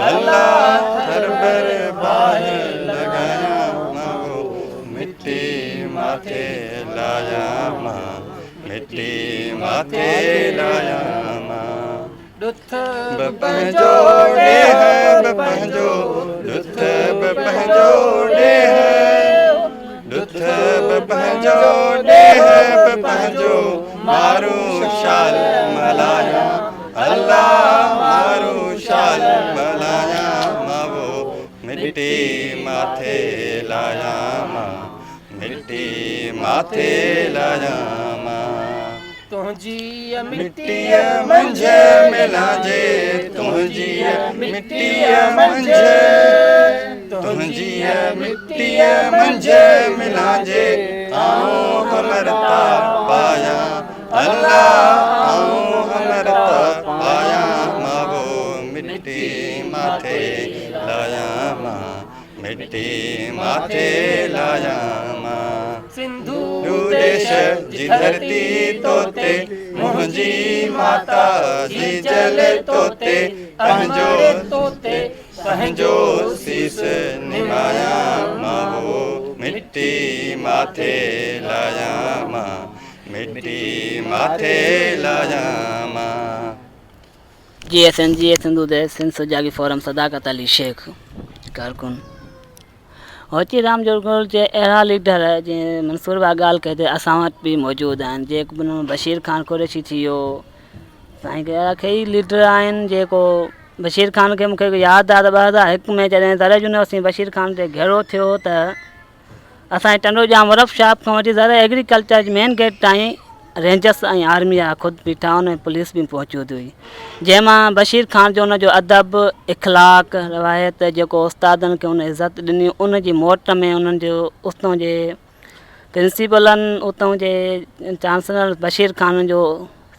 अल्लाह, थरबर बाह लगाया मावो, मिट्टी माथे लाया मां, मिट्टी माथे लाया मां। ॾुथ बि पंहिंजो ॾेह बि पंहिंजो, ॾुथ बि पंहिंजो ॾेह, ॾुथ बि पंहिंजो ॾेह बि पंहिंजो, मारू शाल मलाया अल्लाह, मारू शाल मलाया मावो, मिट्टी माथे लाया मां, मिट्टी माथे लाया मां। तुंहिंजी मिट्टीअ मंझि मिलांजे, तुंहिंजी मिट्टीअ मंझि, तुंहिंजी मिट्टीअ मंझि मिलांजे, आऊं अमरता पाया अल्लाह, आऊं अमरता पाया मावो, मिट्टी माथे लाया मां, मिट्टी माथे लाया मां। सिंधु देश जी धरती तोते, मुंहिंजी माता जी जल तोते, पंहिंजो तोते पंहिंजो सीस निमाया मां हो मिट्टी माथे लाया मां मिट्टी माथे लाया मां। GSN सिंधु देश सिंध सुजागी फोरम सदाकत अली शेख कारकुन होची राम जोगल जे अहिड़ा लीडर जीअं मंसूर बा ॻाल्हि कई त असां वटि बि मौजूदु आहिनि। जेको बशीर ख़ान कुरैशी थी वियो, साईं के अहिड़ा कई लीडर आहिनि जेको बशीर ख़ान खे मूंखे यादि आहे त 2001 में जॾहिं दर यूनिवर्सिटी बशीर ख़ान ते घेरो थियो त असांजे टंडोजा मुरफ शॉप खां वठी दर एग्रीकल्चर मेन गेट ताईं रेंजर्स ऐं आर्मी जा ख़ुदि बीठा हुन पुलिस बि मौजूदु हुई, जंहिंमां बशीर ख़ान जो उनजो अदब इख़लाक़ रवायत जेको उस्तादनि खे उन इज़त ॾिनी, उन जी मोट में उन्हनि जो उतां जे प्रिंसिपलनि उतां जे चांसलर बशीर ख़ान जो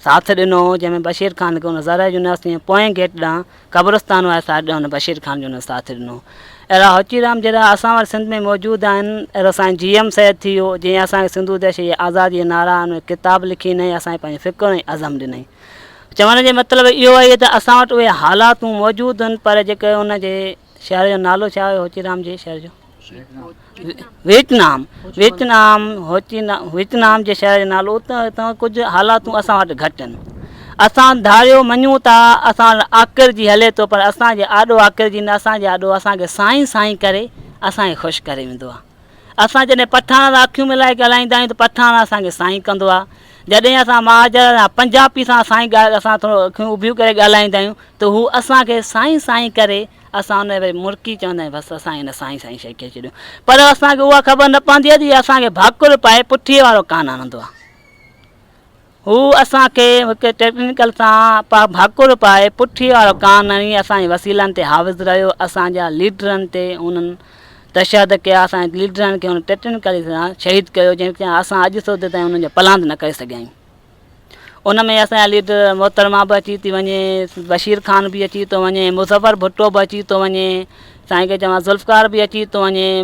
साथ ॾिनो, जंहिंमें बशीर ख़ान खे उन ज़रा यूनिवर्सिटी पोएं गेट ॾांहुं क़ब्रस्तान वारे साइड ॾांहुं उन बशीर ख़ान जो उन साथ ॾिनो। अहिड़ा होचीराम जहिड़ा असां वटि सिंध में मौजूदु आहिनि। अहिड़ो असांजो GM सैद थी वियो, जीअं असांखे सिंधु देश जी आज़ादी नारा उन किताब लिखी ॾिनई, असांखे पंहिंजे फ़िक्र ऐं अज़म ॾिनई। चवण जो मतिलबु इहो आहे त असां वटि उहे हालातूं मौजूदु आहिनि, पर जेके उन जे शहर जो नालो छा हुयो होचीराम जे शहर जो? वियतनाम। वियतनाम जे शहर जो नालो, उतां कुझु हालातूं असां वटि घटि आहिनि। असां धारियो मञूं था असां आख़िर जी हले थो, पर असांजे आॾो आख़िर जी न, असांजे आॾो असांखे साईं साईं करे असांखे ख़ुशि करे वेंदो आहे। असां जॾहिं पठान अखियूं मिलाए ॻाल्हाईंदा आहियूं त पठान असांखे साईं कंदो आहे, जॾहिं असां महाजर या पंजाबी सां साईं असां थोरो अखियूं उभियूं करे ॻाल्हाईंदा आहियूं त हू असांखे साईं साईं करे असां हुन वरी मुर्की चवंदा आहियूं बसि असां हिन साईं साईं शइ खे छॾियो, पर असांखे उहा ख़बर न पवंदी आहे त असांखे भाकुर पाए पुठीअ वारो कान हणंदो आहे। हू असांखे हिकु टेक्निकल सां भाकुर पाए पुठीअ वारो कान हणी असांजे वसीलनि ते हाविज़ रहियो, असांजा लीडरनि ते उन्हनि तशद कया, असांजे लीडरनि खे हुन टेक्निकली सां शहीद कयो, जंहिंखे असां अॼु सोधे ताईं उन्हनि जो पलांद न करे सघिया आहियूं। उन में असांजा लीडर मोहतरमा बि अची थी वञे, बशीर ख़ान बि अची थो वञे, मुज़फ़र भुट्टो बि अची थो वञे, साईं खे चवां ज़ुल्फ़कार बि अची थो वञे,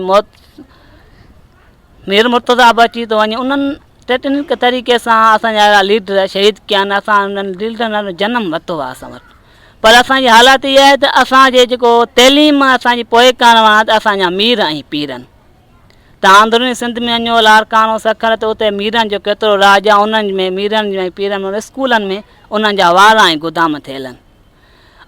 मीर मुर्तज़ा बि अची थो वञे। उन्हनि टेक्निक तरीक़े सां असांजा अहिड़ा लीडर शहीद कया आहिनि, असां उन्हनि लीडरनि जो जनमु वरितो आहे असां वटि। पर असांजी हालत इहा आहे त असांजे जेको तइलीम असांजी पोइ करण वारा त असांजा मीर ऐं पीर आहिनि। तव्हां अंदरूनी सिंध में वञो लारकानो सखर त उते मीरनि जो केतिरो राज आहे, उन्हनि में मीरनि ऐं पीरनि में स्कूलनि में उन्हनि जा वार ऐं गोदाम थियल आहिनि।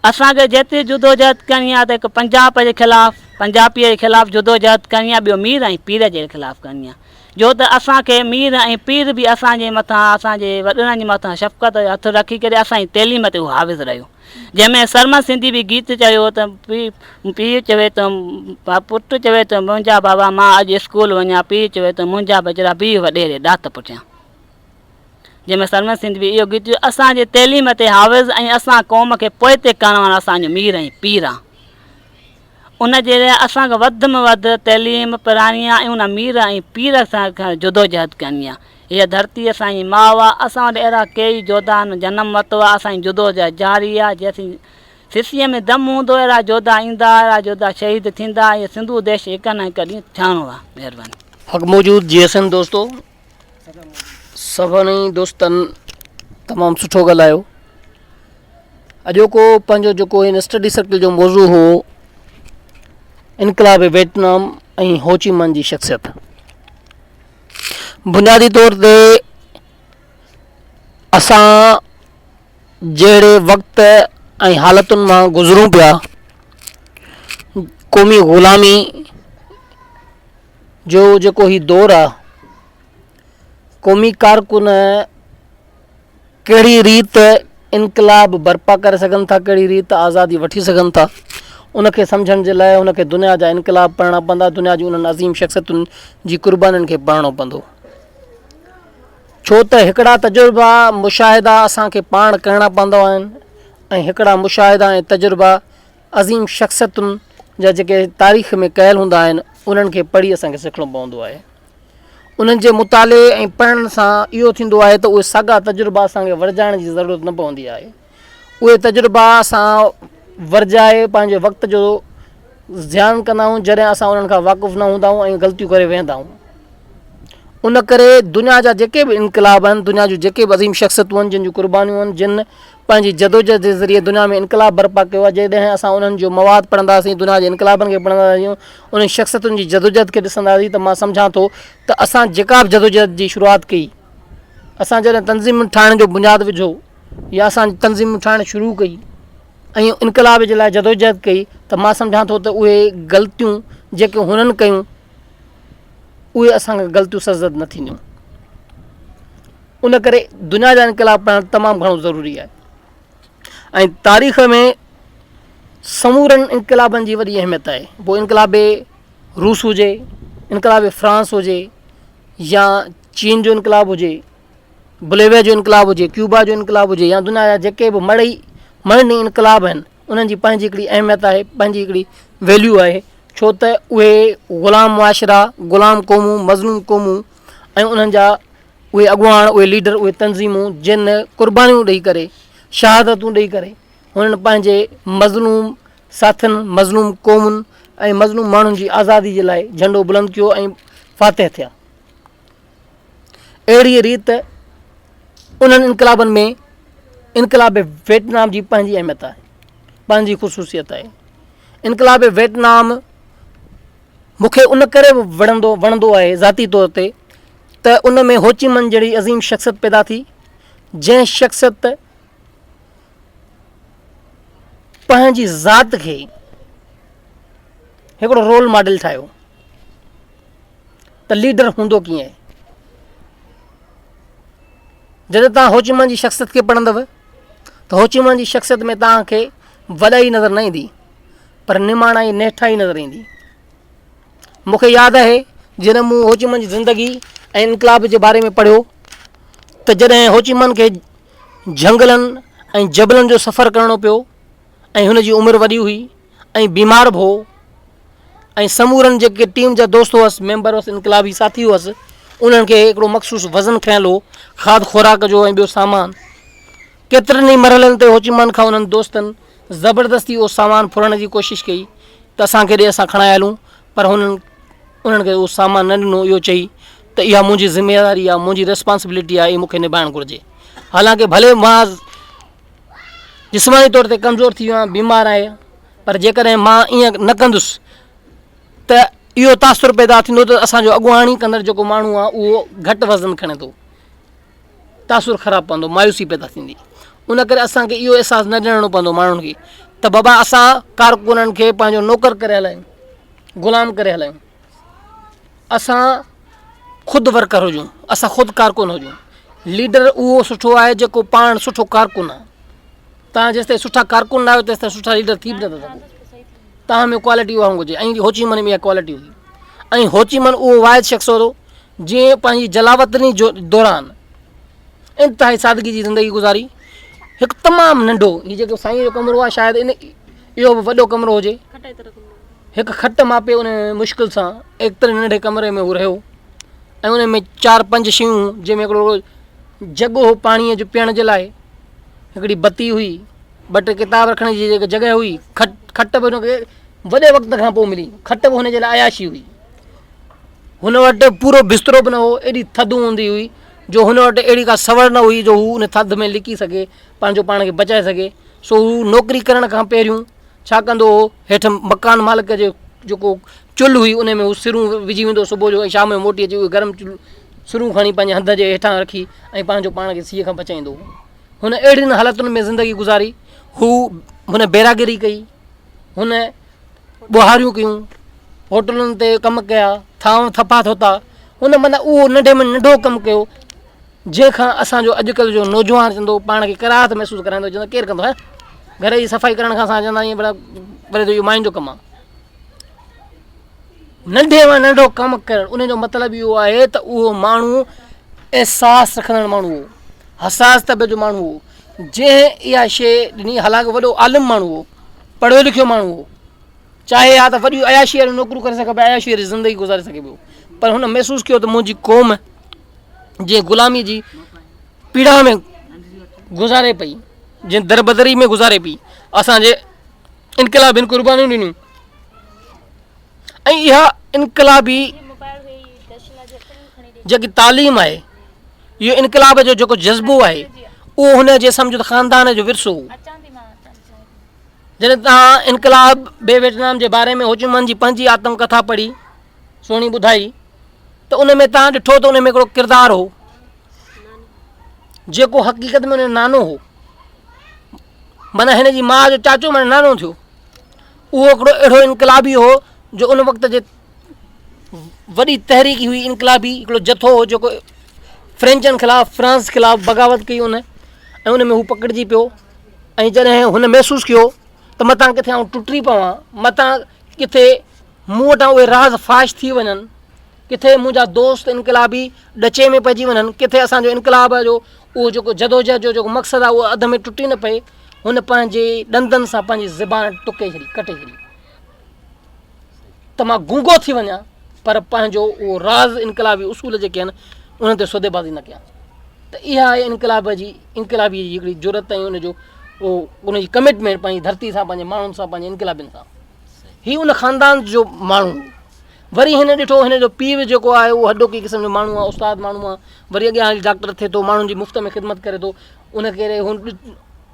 असांखे जेतिरी जुदोजहद करणी आहे त हिकु पंजाब जे ख़िलाफ़ु पंजाबीअ जे ख़िलाफ़ु जुदोजहद करणी आहे, ॿियो मीर ऐं पीर जे ख़िलाफ़ु करणी आहे, जो त असांखे मीर ऐं पीर बि असांजे मथां असांजे वॾड़नि जे मथां शफ़क़त जो हथु रखी करे असांजी तइलीम ते उहो हाविज़ रहियो, जंहिंमें सरमद सिंधी बि गीत चयो त पीउ चवे त पुटु चवे त मुंहिंजा बाबा मां अॼु स्कूल वञा, पीउ चवे त मुंहिंजा बजरा बीह वॾेरे ॾात पुठियां, जंहिंमें सरमद सिंधी बि इहो गीत असांजे तइलीम ते हाविज़ ऐं असां क़ौम खे पोइते करण वारा असांजो मीर ऐं पीर आहे। उन जे लाइ असांखे वधि में वधि तइलीम पढ़ाइणी आहे ऐं उन मीर ऐं पीर सां जुदोजहद करणी आहे। हीअ धरती असांजी माउ आहे, असां वटि अहिड़ा कई जोधा जनमु वरितो आहे, असांजी जुदोजहद जारी आहे। जंहिं सिसीअ में दमु हूंदो अहिड़ा जोधा ईंदा, अहिड़ा जोधा शहीद थींदा। इहो सिंधु देश हिकु न हिकु ॾींहुं थियणो आहे। महिरबानी। हक़ मौजूद GSN दोस्तो, सभिनी दोस्तनि तमामु सुठो ॻाल्हायो। अॼोको पंहिंजो जेको हिन स्टडी सर्कल जो मौज़ू हो इनकलाब वियतनाम ऐं होचीमन जी शख़्सियत। बुनियादी तौर ते असां जहिड़े वक़्त ऐं हालतुनि मां गुज़रूं पिया, क़ौमी ग़ुलामी जो जेको ही दौर आहे, क़ौमी कारकुन कहिड़ी रीत इनकलाब बर्पा करे सघनि था, कहिड़ी रीत आज़ादी वठी सघनि था, उनखे सम्झण जे लाइ उनखे दुनिया जा इनकलाब पढ़णा पवंदा, दुनिया जी उन्हनि अज़ीम शख़्सियतुनि जी क़ुर्बानीनि खे पढ़णो पवंदो। छो त हिकिड़ा तजुर्बा मुशाहिदा असांखे पाण करणा पवंदा आहिनि ऐं हिकिड़ा मुशाहिदा ऐं तजुर्बा अज़ीम शख़्सियतुनि जा जेके तारीख़ में कयल हूंदा आहिनि उन्हनि खे पढ़ी असांखे सिखणो पवंदो आहे। उन्हनि जे मुताले ऐं पढ़ण सां इहो थींदो आहे त उहे साॻा तजुर्बा असांखे वरजाइण जी ज़रूरत न पवंदी आहे। उहे तजुर्बा असां वरजाए पंहिंजे वक़्त जो ध्यानु कंदा आहियूं जॾहिं असां उन्हनि खां वाक़ुफ़ु न हूंदा आहियूं ऐं ग़लतियूं करे वेहंदा आहियूं। उन करे दुनिया जा जेके बि इनकलाब आहिनि, दुनिया जूं जेके बि अज़ीम शख़्सियतूं आहिनि जिन जूं क़ुर्बानियूं आहिनि, जिन पंहिंजी जदोजहद जे ज़रिए दुनिया में इनकलाब बर्पा कयो आहे, जॾहिं असां उन्हनि जो मवाद पढ़ंदासीं, दुनिया जे इनकलाबनि खे पढ़ंदासीं, उन शख़्सियतुनि जी जदोजहद खे ॾिसंदासीं, त मां सम्झां थो त असां जेका बि जदोजहद जी शुरूआति कई, असां जॾहिं तंज़ीम ठाहिण जो बुनियादु विझो या असां तंज़ीम ठाहिणु शुरू कई ऐं इनकलाब जे लाइ जदोजहद कई, त मां सम्झां थो त उहे ग़लतियूं जेके हुननि कयूं उहे असांखे ग़लतियूं सज़द न थींदियूं। उन करे दुनिया जा इनकलाब पढ़णु तमामु घणो ज़रूरी आहे। ऐं तारीख़ में समूरनि इनकलाबनि जी वॾी अहमियत आहे। पोइ इनकलाब रूस हुजे, इनकलाब फ्रांस हुजे, या चीन जो इनकलाब हुजे, बोलिविया जो इनकलाब हुजे, क्यूबा जो इनकलाब हुजे, या दुनिया जा जेके बि मड़नी इनकलाब आहिनि, उन्हनि जी पंहिंजी हिकिड़ी अहमियत आहे, पंहिंजी हिकिड़ी वैल्यू आहे। छो त उहे ग़ुलाम मुआशिरा, ग़ुलाम क़ौमूं, मज़लूम क़ौमूं ऐं उन्हनि जा उहे अॻुवाण, उहे लीडर, उहे तंज़ीमूं जिन क़ुर्बानियूं ॾेई करे, शहादतूं ॾेई करे हुननि पंहिंजे मज़लूम साथियुनि, मज़लूम क़ौमुनि ऐं मज़लूम माण्हुनि जी आज़ादी जे लाइ झंडो बुलंद कयो ऐं फ़ातिह थिया। अहिड़ी रीति उन्हनि इनकलाबनि में इनकलाब वियतनाम जी पंहिंजी अहमियत आहे, पंहिंजी ख़ुसूसियत आहे। इनकलाब वियतनाम मूंखे उन करे वणंदो आहे ज़ाती तौर ते त उन में होचीमन जहिड़ी अज़ीम शख़्सियत पैदा थी, जंहिं शख़्सियत पंहिंजी ज़ात खे हिकिड़ो रोल मॉडल ठाहियो त लीडर हूंदो कीअं आहे। जॾहिं तव्हां होचीमन जी शख़्सियत खे पढ़ंदव त होचीमन जी शख़्सियत में तव्हांखे वॾाई नज़र न ईंदी, पर निमाणाई नेठाई नज़र ईंदी। मूंखे यादि आहे जॾहिं मूं होचीमन जी ज़िंदगी ऐं इनकलाब जे बारे में पढ़ियो त जॾहिं होचीमन खे झंगलनि ऐं जबलनि जो सफ़र करिणो पियो ऐं हुनजी उमिरि वॾी हुई ऐं बीमार बि हो ऐं समूरनि जेके टीम जा दोस्त हुअसि, मेंबर हुअसि, इनकलाबी साथी हुअसि, उन्हनि खे हिकिड़ो मख़सूस वज़न खयल हो, खाद खुराक जो ऐं ॿियो सामान। केतिरनि ई मरहलनि ते होचीमन खां उन्हनि दोस्तनि ज़बरदस्ती उहो सामान फुरण जी कोशिशि कई त असांखे ॾे, असां खणाए हलूं, पर उन्हनि खे उहो सामान न ॾिनो। इहो चई त इहा मुंहिंजी ज़िमेदारी आहे, मुंहिंजी रिस्पॉन्सिबिलिटी आहे, इहा मूंखे निभाइणु घुरिजे। हालांकि भले मां जिस्मानी तौर ते कमज़ोर थी वियो आहियां, बीमार आहियां, पर जेकॾहिं मां ईअं न कंदुसि त इहो तासुरु पैदा थींदो त असांजो अॻुवाणी कंदड़ जेको माण्हू आहे उहो घटि वज़न खणे थो, तासुरु ख़राबु पवंदो, मायूसी पैदा थींदी। उन करे असांखे इहो अहसासु न ॾियणो पवंदो माण्हुनि खे त बाबा असां कारकुननि खे पंहिंजो नौकर करे हलायूं, ग़ुलाम करे हलायूं। असां ख़ुदि वर्कर हुजूं, असां ख़ुदि कारकुन हुजूं। लीडर उहो सुठो आहे जेको पाण सुठो कारकुन आहे। तव्हां जेसिताईं सुठा कारकुन न आहियो तेसिताईं सुठा लीडर थी बि नथा सघो। तव्हां में क्वालिटी उहा हुजे, ऐं होचीमन में इहा क्वालिटी हुई। ऐं होचीमन उहो वाहिद शख़्स हो जीअं पंहिंजी जलावतनी जो दौरान इंतिहाई सादगी जी ज़िंदगी गुज़ारी। हिकु तमामु नंढो, हीउ जेको साईं जो कमिरो आहे शायदि इहो बि वॾो कमिरो हुजे, हिकु खट मापे उन मुश्किल सां एतिरे नंढे कमरे में हू रहियो ऐं उन में 4-5 शयूं, जंहिंमें हिकिड़ो जग हो पाणीअ जो पीअण जे लाइ, हिकिड़ी बत्ती हुई, 2 किताब रखण जी जेका जॻह हुई, खट बि हुनखे वॾे वक़्त खां पोइ मिली, खट बि हुनजे लाइ अयाशी हुई। हुन वटि पूरो बिस्तरो बि न हो, एॾी थधि हूंदी हुई जो हुन वटि अहिड़ी का सवड़ न हुई जो हू उन थधि में लिकी सघे, पंहिंजो पाण खे बचाए सघे। सो हू नौकिरी करण खां पहिरियों छा कंदो हो, हेठि मकान मालिक जो जेको चुल्ह हुई उन में हू सिरूं विझी वेंदो सुबुह जो, ऐं शाम जो मोटी अची उहे गरम सिरूं खणी पंहिंजे हंध जे हेठां रखी ऐं पंहिंजो पाण खे सीउ खां बचाईंदो हो। हुन अहिड़ियुनि हालतुनि में ज़िंदगी गुज़ारी। हुन बेरागिरी कई, हुन ॿुहारियूं कयूं, होटलुनि ते कमु कया, थपा थोता। हुन माना उहो नंढे में नंढो कमु कयो जंहिंखां असांजो अॼुकल्ह जो नौजवान चवंदो, पाण खे किराहत महसूसु कराईंदो, चवंदो केरु कंदो आहे, घर जी सफ़ाई करण खां असां चवंदा आहियूं भले त इहो मायुनि जो कमु आहे। नंढे में नंढो कमु करणु, उन जो मतिलबु इहो आहे त उहो माण्हू अहसासु रखंदड़ माण्हू हो, हसास तबे जो माण्हू हो, जंहिं इहा शइ ॾिनी। हालांकि वॾो आलिम माण्हू हो, पढ़ियो लिखियो माण्हू हो, चाहे या त वॾियूं अयाशी वारियूं नौकरियूं करे सघे पियो, अयाशी वारी ज़िंदगी गुज़ारे सघे पियो, पर हुन महसूसु कयो त मुंहिंजी क़ौम जीअं ग़ुलामी जी पीड़ा में गुज़ारे पई, जीअं दरबदरी में गुज़ारे पई, असांजे इनकलाबियुनि क़ुर्बानियूं ॾिनियूं। ऐं इहा इनकलाबी जेकी तालीम आहे, इहो इनकलाब जो जेको जज़्बो आहे, उहो हुनजे सम्झो त ख़ानदान जो विरसो हो। जॾहिं तव्हां इनकलाब बे वियतनाम जे बारे में होचिमन जी पंहिंजी आत्मकथा पढ़ी सुहिणी ॿुधाई, त उन में तव्हां ॾिठो त उन में हिकिड़ो किरदारु हो जेको हक़ीक़त में उन नानो हो, माना हिन जी माउ जो चाचो माना नानो थियो। उहो हिकिड़ो अहिड़ो इनकलाबी हो जो उन वक़्त जे वॾी तहरीकी हुई, इनकलाबी हिकिड़ो जथो हो जेको फ्रेंचनि ख़िलाफ़ु फ्रांस ख़िलाफ़ु बग़ावत कई उन, ऐं उन में हू पकड़िजी पियो। ऐं जॾहिं हुन महसूसु कयो त मतां किथे आउं टुटी पवां, मतां किथे मूं वटां उहे राज़ फाश थी वञनि, किथे मुंहिंजा दोस्त इनकलाबी ॾचे में पइजी वञनि, किथे असांजो इनकलाब जो उहो जेको जदोजहद जो जेको मक़सदु आहे उहो अध में टुटी न पए, हुन पंहिंजे ॾंदनि सां पंहिंजी ज़बान टुके छॾी, कटे छॾी, त मां गूंगो थी वञा पर पंहिंजो उहो राज़ इनकलाबी उसूल जेके आहिनि उन्हनि ते सौदेबाज़ी न कयां। त इहा आहे इनकलाबी जी हिकिड़ी ज़रूरत ऐं उनजो उहो उनजी कमिटमेंट पंहिंजी धरती सां, पंहिंजे माण्हुनि सां, पंहिंजे इनकलाबियुनि सां। हीउ उन ख़ानदान जो माण्हू। वरी हिन ॾिठो हिन जो पीउ जेको आहे उहो हॾोकी क़िस्म जो माण्हू आहे, उस्ताद माण्हू आहे, वरी अॻियां हली डॉक्टर थिए थो, माण्हुनि जी मुफ़्त में ख़िदमत करे थो। उन खे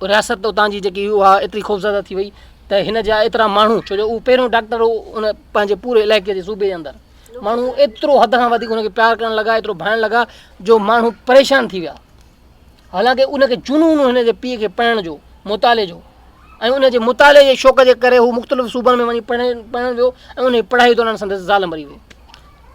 रियासत उतां जी जेकी उहा एतिरी ख़ौफ़ज़दा थी वई त हिन जा एतिरा माण्हू, छो जो उहो पहिरियों डॉक्टर हो उन पंहिंजे पूरे इलाइक़े जे सूबे जे अंदरि, माण्हू एतिरो हद खां वधीक हुनखे प्यारु करणु लॻा, एतिरो भाइणु लॻा जो माण्हू परेशान थी विया। हालांकि उनखे जुनून हुन जे पीउ खे पढ़ण जो, मुताले जो, ऐं उनजे मुताले जे शौक़ जे करे हू मुख़्तलिफ़ सूबनि में वञी पढ़णु वियो ऐं उन पढ़ाई दौरान संदसि ज़ाल मरी वई।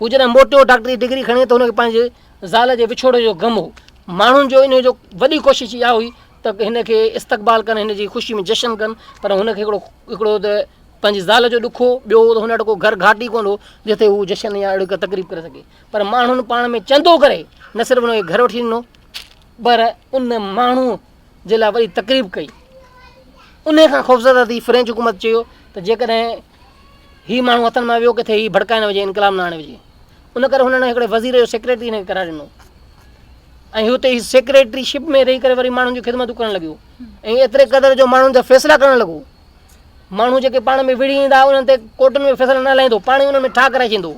हू जॾहिं मोटियो डॉक्टरी डिग्री खणी त हुनखे पंहिंजे ज़ाल जे विछोड़े जो ग़म हो। माण्हुनि जो इन जो वॾी कोशिशि इहा हुई त हिन खे इस्तक़बाल कनि, हिन जी ख़ुशी में जशन कनि, पर हुनखे हिकिड़ो त पंहिंजी ज़ाल जो ॾुखो, ॿियो त हुन वटि को घर घाटी कोन हो जिते हू जशन या अहिड़ी तकरीब करे सघे। पर माण्हुनि पाण में चंदो करे न सिर्फ़ु हुनखे घर वठी ॾिनो, पर उन माण्हू जे लाइ वरी तकरीब कई। उन खां ख़ौफ़ज़दा थी फ्रेंच हुकूमत चयो त जेकॾहिं हीउ माण्हू हथनि मां वियो किथे हीउ भड़काए न विझे, इनकलाब न आणे विझे। उन करे हुननि हिकिड़े वज़ीर जो सेक्रेटरी हिनखे कराए ॾिनो ऐं हुते ही सेक्रेटरीशिप में रही करे वरी माण्हुनि जी ख़िदमतूं करणु लॻियो ऐं एतिरे क़दुरु जो माण्हुनि जा फ़ैसिला करणु लॻो। माण्हू जेके पाण में विड़ी ईंदा उन्हनि ते कोर्टुनि में फ़ैसिला न लाहींदो, पाण ई उन्हनि में ठा कराए छॾींदो।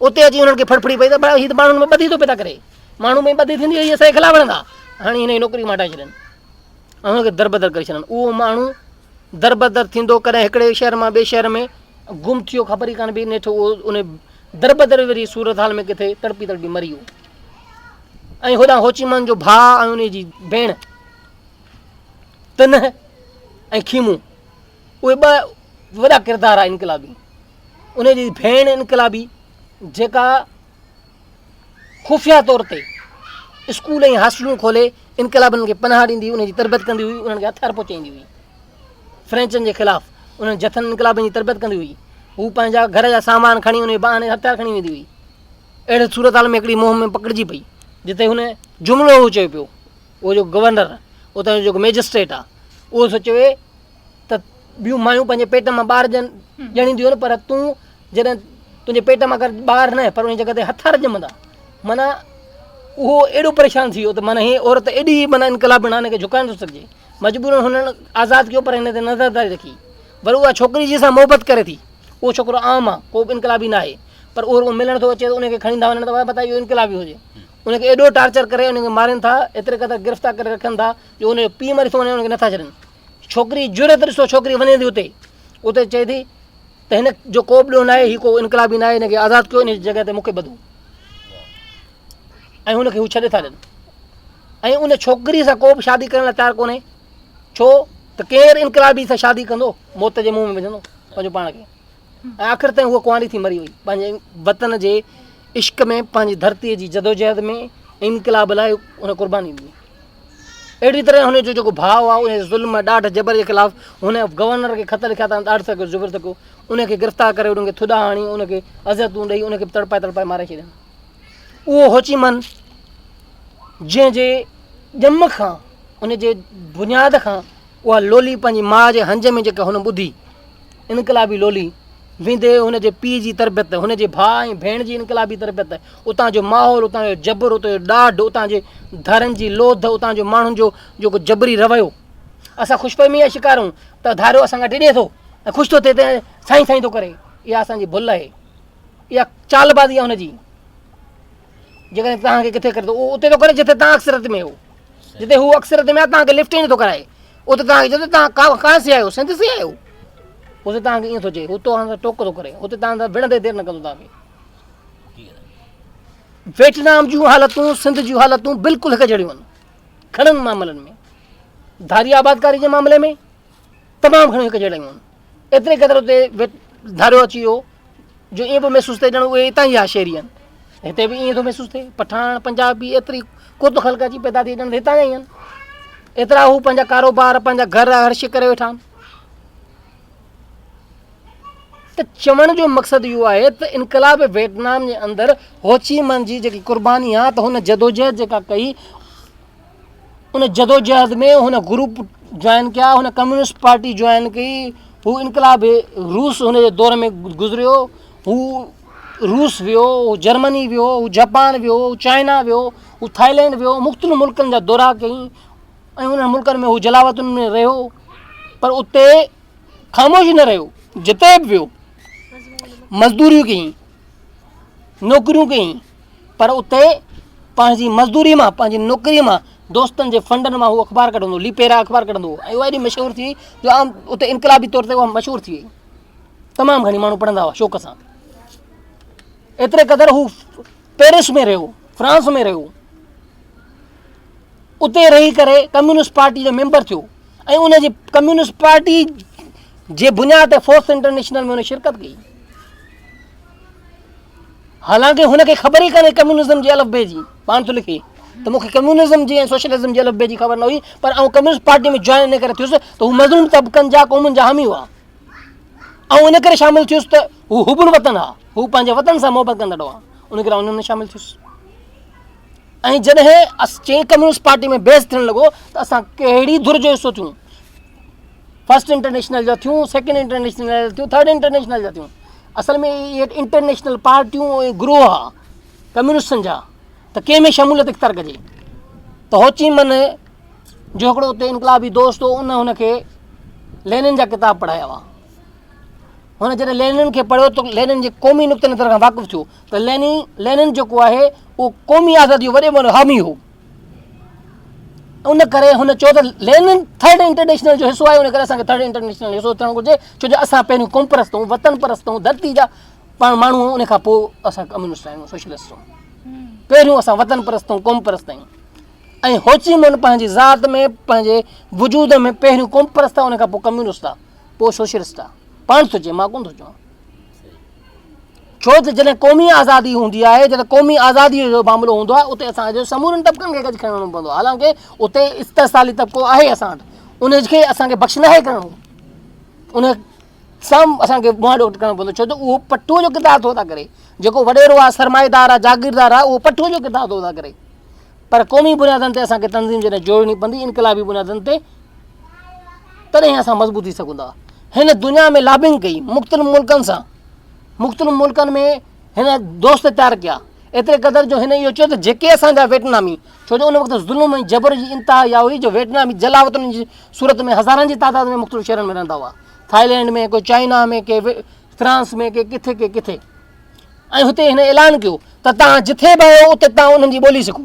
उते अची उन्हनि खे फड़फड़ी पई त भाई हीउ त माण्हुनि में ॿधी थो पिया करे, माण्हू में ॿधी थींदी हुई, असांजे ख़िलाफ़ु वणंदा, हाणे हिन जी नौकिरी मां हटाए छॾनि ऐं हुनखे दरबदर करे छॾनि। उहो माण्हू दरबदर थींदो, कॾहिं हिकिड़े शहर मां ॿिए शहर में गुम थियो, ख़बर ई कान पई, नेठो उहो उन दरबदर वरी सूरत हाल में किथे तड़पी तड़पी मरी वियो। ऐं होॾां होचिमन जो भाउ ऐं उन जी भेण तन ऐं खीमू, उहे ॿ वॾा किरदार आहे इनकलाबी। उन जी भेण इनकलाबी जेका ख़ुफ़िया तौर ते स्कूल ऐं हॉस्टलूं खोले इनकलाबनि खे पनाह ॾींदी, उनजी तरबियत कंदी हुई, उन्हनि खे हथियार पहुचाईंदी हुई फ्रेंचनि जे ख़िलाफ़ु। उन्हनि जथनि इनकलाबनि जी तरबियत कंदी हुई। हू पंहिंजा घर जा सामान खणी उन बहाने हथियार खणी वेंदी हुई। अहिड़े सूरत हाल में हिकिड़ी मुहिम में पकड़िजी पई जिते हुन जुमिलो उहो चयो पियो, उहो जो गवर्नर उतां जो जेको मैजिस्ट्रेट आहे उहो सोचे त ॿियूं मायूं पंहिंजे पेट मां ॿार ॼणींदियूं आहिनि, पर तूं जॾहिं तुंहिंजे पेट मां अगरि ॿार न पर उन जॻह ते हथियार ॼमंदा, माना उहो एॾो परेशान थी वियो त माना हीअ औरत एॾी माना इनकलाब हिन खे झुकाए नथो सघिजे। मजबूरन हुननि आज़ादु कयो पर हिन ते नज़रदारी रखी। वरी उहा छोकिरी जंहिंसां मोहबत करे थी, उहो छोकिरो आम आहे, को बि इनकलाबी न आहे, पर उहो मिलण थो अचे त उनखे खणी था वञनि त पता इहो इनकलाबी हुजे। उनखे एॾो टार्चर करे उनखे मारनि था, एतिरे क़दुरु गिरफ़्तार करे रखनि था जो उनजो पीउ मरी थो वञे, उनखे नथा छॾनि। छोकिरी जुरत ॾिसो, छोकिरी वञे थी उते चए थी त हिन जो को बि ॿियो न आहे, हीउ को इनकलाबी न आहे, हिनखे आज़ादु कयो, इन जॻह ते मूंखे ॿधो, ऐं हुनखे हू छॾे था ॾियनि। ऐं उन छोकिरीअ सां को बि शादी करण लाइ तयारु कोन्हे, छो त केरु इनकलाबी सां शादी कंदो, मौत जे मुंहं में विझंदो पंहिंजो पाण खे। ऐं आख़िर ताईं उहा कुंवारी थी मरी वई, पंहिंजे वतन जे इश्क में, पंहिंजी धरतीअ जी जदोजहद में इनकलाब लाइ उन क़ुर्बानी ॾिनी। अहिड़ी तरह हुनजो जेको भाउ आहे उन ज़ुल्म ॾाढ जबर जे ख़िलाफ़ु हुन गवर्नर खे ख़त लिखिया अथनि, ॾाढो सघो ज़ुबर सघो, उनखे गिरफ़्तार करे उनखे थुॾा हणी, उनखे अज़तूं ॾेई, उनखे तड़पाए मारे छॾनि। उहो होचिमन जंहिंजे ॼम खां, उनजे बुनियाद खां उहा लोली पंहिंजी माउ जे हंज में जेका हुन ॿुधी, इनकलाबी लोली वेंदे हुनजे पीउ जी तरबियत, हुनजे भाउ ऐं भेण जी इनकलाबी तरबियत, उतां जो माहौल, उतां जो जबर, उतां जो ॾाढ, उतां जे धारनि जी लोध, उतां जो माण्हुनि जो जेको जबरी रवैयो। असां ख़ुशफ़हमी जा शिकार आहियूं त धारियो असां खां ॾिॾे थो ऐं ख़ुशि थो थिए त साईं साईं थो करे। इहा असांजी भुल आहे, इहा चालबाज़ी आहे हुनजी। जेकॾहिं तव्हांखे किथे करे थो उते थो करे जिते तव्हां अक्सरत में हो, जिते हू अक्सरत में आहे तव्हांखे लिफ्ट ई नथो कराए, उते तव्हांखे चए तव्हां कां से आहियो, सिंध से आहियो, उते तव्हांखे ईअं थो चए, हुतो हाणे टोक थो करे, हुते तव्हां सां विढ़ंदे देरि न कंदो तव्हांखे। वियतनाम जूं हालतूं सिंध जूं हालतूं बिल्कुलु हिकु जहिड़ियूं आहिनि घणनि मामलनि में, धारी आबादकारी जे मामले में तमामु घणियूं हिकु जहिड़ियूं आहिनि। एतिरे क़दुरु हुते धारियो अची वियो जो ईअं पियो महसूसु थिए ॼण उहे हितां ई आशेरी आहिनि, हिते बि ईअं थो महसूसु थिए, पठान पंजाबी एतिरी कुत ख़ल्क अची पैदा थी ॼण हितां जा ई आहिनि, एतिरा हू पंहिंजा कारोबार पंहिंजा घर हर्ष करे वेठा आहिनि। त चवण जो मक़सदु इहो आहे त इनकलाब वियतनाम जे अंदरि होची मन जी जेकी क़ुर्बानी आहे त हुन जदोजहद जेका कई, उन जदोजहद में हुन ग्रुप जॉइन कया, हुन कम्युनिस्ट पार्टी जॉइन कई, हू इनकलाब रूस हुन जे दौर में गुज़रियो, हू रूस वियो, हू जर्मनी वियो, हू जापान वियो, हू चाइना वियो, हू थाईलैंड वियो, मुख़्तलिफ़ मुल्कनि जा दौरा कई ऐं उन्हनि मुल्कनि में हू जलावतुनि में रहियो, पर उते ख़ामोश न रहियो, जिते बि वियो मज़दूरियूं कई, नौकरियूं कई, पर उते पंहिंजी मज़दूरी मां पंहिंजी नौकरीअ मां दोस्तनि जे फंडनि मां हू अख़बार कढंदो, लीपेरा अख़बार कढंदो ऐं उहा एॾी मशहूरु थी जो आम उते इनकलाबी तौर ते उहा मशहूरु थी वई, तमामु घणी माण्हू पढ़ंदा हुआ शौक़ सां। एतिरे क़दुरु हू पेरिस में रहियो, फ्रांस में रहियो, उते रही करे कम्युनिस्ट पार्टी जो मेंबर थियो ऐं उनजी कम्युनिस्ट पार्टी जे बुनियाद ते फोर्स इंटरनेशनल में हुन शिरकत कई। हालांकि हुनखे ख़बर ई कान्हे कम्युनिज़म जे अलफ़बे जी, पाण थो लिखे त मूंखे कम्युनिज़म जी ऐं सोशलिज़म जे अलफ़बे जी ख़बर न हुई, पर आउं कम्युनिस्ट पार्टी में जॉइन इन करे थियुसि त हू मज़लूम तबक़नि जा क़ौमुनि जा हामी हुआ ऐं इन करे शामिलु थियुसि त हू हुबुल वतन आहे, हू पंहिंजे वतन सां मोहबत कंदड़ हुआ, उन करे उन्हनि में शामिलु थियुसि। ऐं जॾहिं चई कम्युनिस्ट पार्टी में बेस थियणु लॻो त असां कहिड़ी धुर जो हिसो थियूं, फर्स्ट इंटरनेशनल जा थियूं, सेकेंड इंटरनेशनल जा थियूं, थर्ड इंटरनेशनल जा थियूं, असल में इहे इंटरनेशनल पार्टियूं ऐं ग्रोह आहे कम्युनिस्टनि जा, त कंहिं में शमूलियत इख़्तियार कजे। त होची मन जो हिकिड़ो उते इनकलाबी दोस्त हो, उन हुनखे लेनिन जा किताब पढ़ाया हुआ, हुन जॾहिं लेनिन खे पढ़ियो त लेनिन जे क़ौमी नुक़्ते नज़र खां वाक़ुफ़ु थियो त लेनिन जेको आहे उहो क़ौमी आज़ादी वॾे में हामी हो, उन करे हुन चयो त लेनिन थर्ड इंटरनेशनल जो हिसो आहे, उन करे असांखे थर्ड इंटरनेशनल हिसो थियणु घुरिजे, छो जो असां पहिरियों क़ौम परस्त आहियूं, वतन परस्त आहियूं, धरती जा पाण माण्हू, उन खां पोइ असां कम्युनिस्ट आहियूं, सोशलिस्ट आहियूं, पहिरियों असां वतन परस्त आहियूं, क़ौम परस्त आहियूं। ऐं होची मन पंहिंजी ज़ात में पंहिंजे वजूद में पहिरियों क़ौम परस्त आहे, उन खां पोइ कम्युनिस्ट आहे, पोइ सोशलिस्ट आहे, पाण थो चए, मां कोन थो चवां। छो त जॾहिं क़ौमी आज़ादी हूंदी आहे, जॾहिं क़ौमी आज़ादीअ जो मामिलो हूंदो आहे, उते असांजो समूरनि तबक़नि खे गॾु खणणो पवंदो आहे, हालांकि उते इस्तेसाली तबिको आहे असां वटि, उनखे असांखे बख़्श न आहे करिणो, उन सां असांखे मुआदो करिणो पवंदो, छो त उहो पठो जो किताब थो था करे, जेको वॾेरो आहे, सरमाएदार आहे, जागीरदार आहे, उहो पठो जो किताब थो था करे, पर क़ौमी बुनियादनि ते असांखे तंज़ीम जॾहिं जोड़णी पवंदी, इनकलाबी बुनियादनि ते, तॾहिं असां मज़बूत थी सघूं था। हिन दुनिया में लॉबिंग कई मुख़्तलिफ़ मुल्कनि सां, मुख़्तलिफ़ मुल्कनि में हिन दोस्त तयारु कया, एतिरे क़दुरु जो हिन इहो चयो त जेके असांजा वियतनामी, छो जो उन वक़्तु ज़ुल्म ऐं जबर जी इंतिहा इहा हुई जो वियतनामी जलावतुनि जी सूरत में हज़ारनि जी तादाद में मुख़्तलिफ़ शहरनि में रहंदा हुआ, थाईलैंड में, कोई चाइना में, के फ्रांस में, के किथे, ऐं हुते हिन ऐलान कयो त तव्हां जिथे बि आहियो उते तव्हां उन्हनि जी ॿोली सिखो,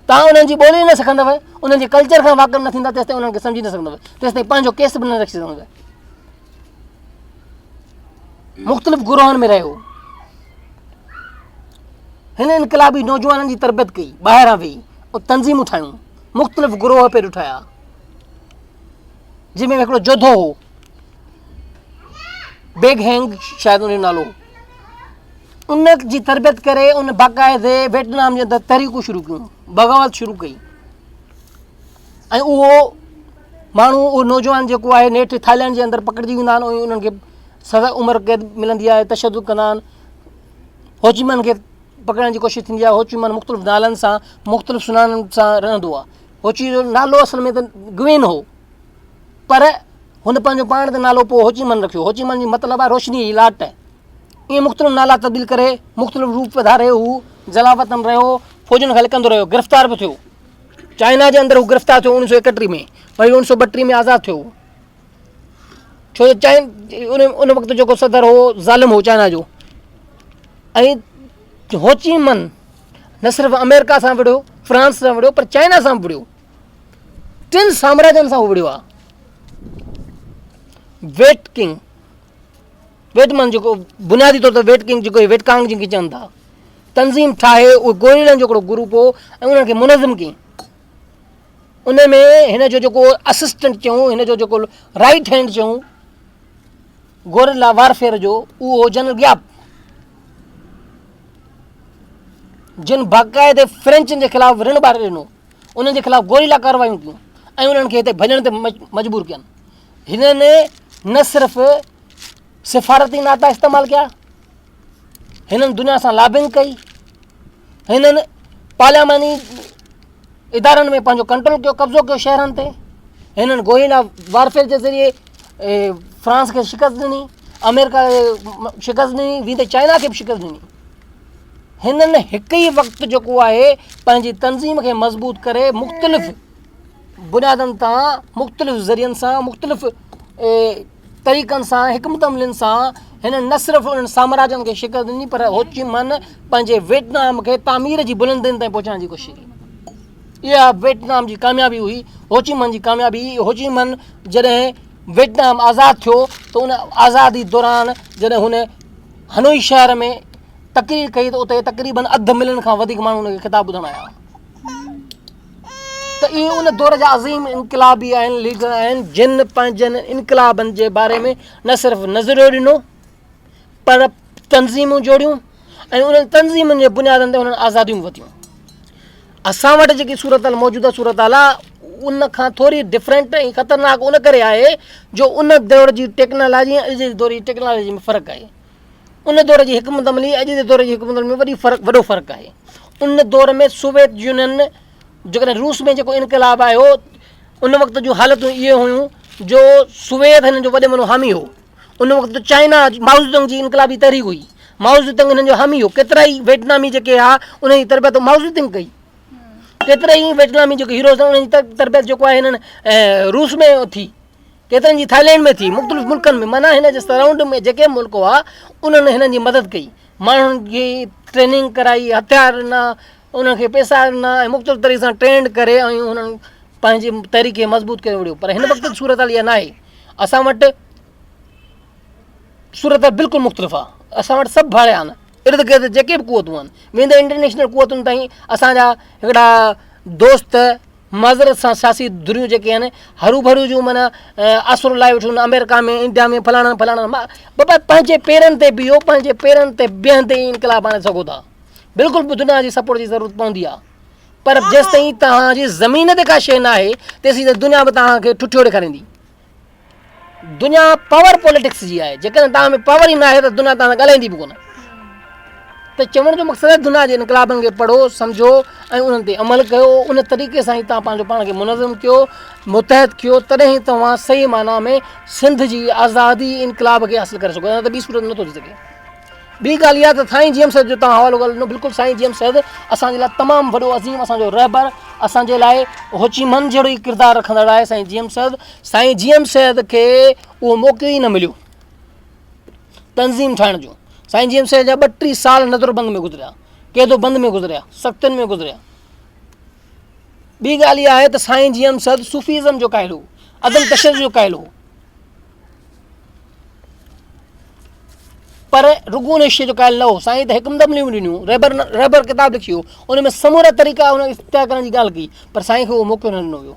तव्हां उन्हनि जी ॿोली न सिखंदव, उन्हनि जे कल्चर खां वाक़ुफ़ु न थींदा, तेसिताईं उन्हनि खे सम्झी न सघंदव, तेसिताईं पंहिंजो केस बि न रखी सघंदव। मुख़्तलिफ़ गुरोहनि में रहियो, हिन इनकलाबी नौजवाननि जी तरबियत कई, ॿाहिरां वेही ऐं तंज़ीमूं ठाहियूं, मुख़्तलिफ़ गुरोह पहिरियों ठाहिया, जंहिंमें हिकिड़ो जोधो हो, बेग हैंग शायदि उनजो नालो, उन जी तरबियत करे उन बाक़ाइदे वियतनाम जे अंदरि तहरीकूं शुरू कयूं, बग़ावत शुरू कई, ऐं उहो माण्हू, उहो नौजवान जेको आहे नेठि थाईलैंड जे अंदरि पकड़िजी वेंदा आहिनि ऐं उन्हनि खे सज़ा उमिरि क़ैद मिलंदी आहे, तशदुद कंदा आहिनि, होचीमन खे पकड़ण जी कोशिशि थींदी आहे, होचीमन मुख़्तलिफ़ नालनि सां, मुख़्तलिफ़ सुञाणनि सां रहंदो आहे, होची जो नालो असल में त ग्वेन हो, पर हुन पंहिंजो पाण ते नालो पोइ होचीमन रखियो, होचीमन जी मतिलबु आहे रोशनी जी लाट, ईअं मुख़्तलिफ़ नाला तब्दील करे मुख़्तलिफ़ रूप धारे हू जलावतन रहियो, फ़ौजनि खां लिकंदो रहियो, गिरफ़्तार बि थियो, चाइना जे अंदरि हू गिरफ़्तार थियो 1931 में, वरी 1932 में आज़ादु थियो, छो जो उन वक़्तु जेको सदर हो ज़ालिम हो चाइना जो, ऐं होचीमन न सिर्फ़ु अमेरिका सां विढ़ियो, फ्रांस सां विढ़ियो, पर चाइना सां बि विढ़ियो। 3 साम्राज्यनि सां उहो विढ़ियो आहे। वेट किंग, वेटमन जेको बुनियादी तौर ते वेट किंग जेको वेटकांग जंहिंखे चवनि था, तंज़ीम ठाहे उहो गोरिलनि जो हिकिड़ो ग्रुप हो ऐं उन्हनि खे मुनज़िम कयईं। उन में हिन जो जेको असिस्टेंट चयूं, हिन जो जेको राइट हैंड चयूं गोरिल्ला वारफेयर जो, उहो हो जनरल गियाब, जिन बाक़ाइदे फ्रेंचनि जे ख़िलाफ़ु ऋण ॿारे ॾिनो, उन्हनि जे ख़िलाफ़ु गोरिल्ला कार्रवायूं कयूं ऐं उन्हनि खे हिते भॼण ते मजबूर कयनि। हिननि न सिर्फ़ु सिफ़ारती नाता इस्तेमालु कया, हिननि दुनिया सां लॉबिंग कई, हिननि पार्लियामानी इदारनि में पंहिंजो कंट्रोल कयो, कब्ज़ो कयो शहरनि ते। हिननि गोरिल्ला वारफेयर जे ज़रिए फ्रांस खे शिकस्त ॾिनी, अमेरिका खे शिकस्त ॾिनी, वींदे चाइना खे बि शिकस्त ॾिनी। हिननि हिकु ई वक़्तु जेको आहे पंहिंजी तंज़ीम खे मज़बूत करे मुख़्तलिफ़ बुनियादनि तां, मुख़्तलिफ़ ज़रियनि सां, मुख़्तलिफ़ तरीक़नि सां, हिकमत अमलनि सां हिननि न सिर्फ़ु उन्हनि साम्राज्यनि खे शिकस्त ॾिनी, पर हो ची मन पंहिंजे वियतनाम खे तामीर जी बुलंदियुनि ताईं पहुचाइण जी कोशिशि कई। इहा वियतनाम जी कामयाबी हुई, हो ची मन जी कामयाबी। हो ची मन जॾहिं वियतनाम आज़ादु थियो त उन आज़ादी दौरान जॾहिं हुन हनोई शहर में तकरीर कई त उते तक़रीबन 1/2 मिलियन खां वधीक माण्हू हुनखे ख़िताब ॿुधण आया। त इहे उन दौर जा अज़ीम इनक़लाबी आहिनि, लीडर आहिनि, जिन पंहिंजनि इनक़लाबनि जे बारे में न सिर्फ़ु नज़रियो ॾिनो, पर तंज़ीमूं जोड़ियूं ऐं उन्हनि तंज़ीमुनि जे बुनियादनि ते उन्हनि आज़ादियूं वरितियूं। असां वटि जेकी सूरत हाल मौजूदा सूरत हाल आहे उन खां थोरी डिफरेंट ऐं ख़तरनाक उन करे आहे जो उन दौर जी टेक्नोलॉजी ऐं अॼु जे दौर जी टेक्नोलॉजी में फ़र्क़ु आहे। उन दौर जी हिकमत अमली अॼु जे दौर जी हिकमत अमली में वॾो फ़र्क़ु आहे। उन दौर में सोवियत यूनियन जेकॾहिं रूस में जेको इनक़लाब आयो उन वक़्त जूं हालतूं इहे हुयूं जो सोवियत हिननि जो वॾे में हामी हो। उन वक़्तु चाइना माओ ज़ेडुंग जी इनक़लाबी तहरीक हुई, माओ ज़ेडुंग हिननि जो हामी हो। केतिरा ई वियतनामी जेके आहे उन जी तरबियत माओ ज़ेडुंग कई, केतिरा ई वियतनामी जेके हीरोज़ आहिनि उन जी तरबियत जेको आहे हिननि रूस में थी, केतिरनि जी थाईलैंड में थी, मुख़्तलिफ़ मुल्कनि में। माना हिन जे सराउंड में जेके मुल्क हुआ उन्हनि हिननि जी मदद कई, माण्हुनि जी ट्रेनिंग कराई, हथियार ॾिना, उन्हनि खे पैसा ॾिना ऐं मुख़्तलिफ़ तरीक़े सां ट्रेंड करे ऐं उन्हनि पंहिंजी तहरीक खे मज़बूत करे विढ़ियो। पर हिन वक़्तु सूरत हाल इहा न आहे। असां वटि सूरत हाल बिल्कुलु मुख़्तलिफ़ आहे। असां वटि सभु भाड़िया आहिनि, इर्द गिर्द जेके बि क़ुवतूं आहिनि, वेंदे इंटरनेशनल क़ुवतुनि ताईं असांजा हिकिड़ा दोस्त माज़रत सां सियासी धुरियूं जेके आहिनि हरू भरू जूं माना आसुर लाइ वेठियूं अमेरिका में, इंडिया में, फलाणा फलाणा। बाबा पंहिंजे पेरनि ते बीहो, पंहिंजे पेरनि ते बीहंदे ई इनक़लाब आणे सघो था। बिल्कुलु बि दुनिया जी सपोर्ट जी ज़रूरत पवंदी आहे, पर जेसि ताईं तव्हांजी ज़मीन ते का शइ न आहे तेसि ताईं दुनिया बि तव्हांखे ठुठियो ॾेखारींदी। दुनिया पावर पॉलिटिक्स जी आहे, जेकॾहिं तव्हां में पावर ई न आहे त दुनिया तव्हां सां ॻाल्हाईंदी बि कोन। त चवण जो मक़सदु आहे दुनिया जे इनक़लाबनि खे पढ़ो, सम्झो ऐं उन्हनि ते अमल कयो। उन तरीक़े सां ई तव्हां पंहिंजो पाण खे मुनज़िम कयो, मुतहद कयो, तॾहिं ई तव्हां सही माना में सिंध जी आज़ादी इनक़लाब खे हासिलु करे सघो। न त ॿी सूरत नथो थी सघे। ॿी ॻाल्हि इहा त साईं जीएम सैद जो तव्हां हवालो ॻाल्हि ॾिनो, बिल्कुलु साईं जीएम सैद असांजे लाइ तमामु वॾो अज़ीम असांजो रहबर, असांजे लाइ होचीमन जहिड़ो ई किरदारु रखंदड़ आहे साईं जीएम सैद। साईं जीएम सैद खे उहो मौक़ो ई न मिलियो तंज़ीम ठाहिण जो। साईं जीएम सैद जा 32 साल नज़रबंद में गुज़रिया, क़ैदो बंद में गुज़रिया, सख़्तनि में गुज़रिया। ॿी ॻाल्हि इहा आहे त साईं जीएम सैद सूफ़ीज़म जो क़ाइल हो, अदम तशद्दुद जो क़ाइल हो, पर रुगून इश्क जो क़ाइल न हो। साईं त हिकमत अमलियूं ॾिनियूं, रहबर किताब लिखी हो, उन में समूरा तरीक़ा उन इख़्तियार करण जी ॻाल्हि कई, पर साईं खे उहो मौक़ो न ॾिनो वियो।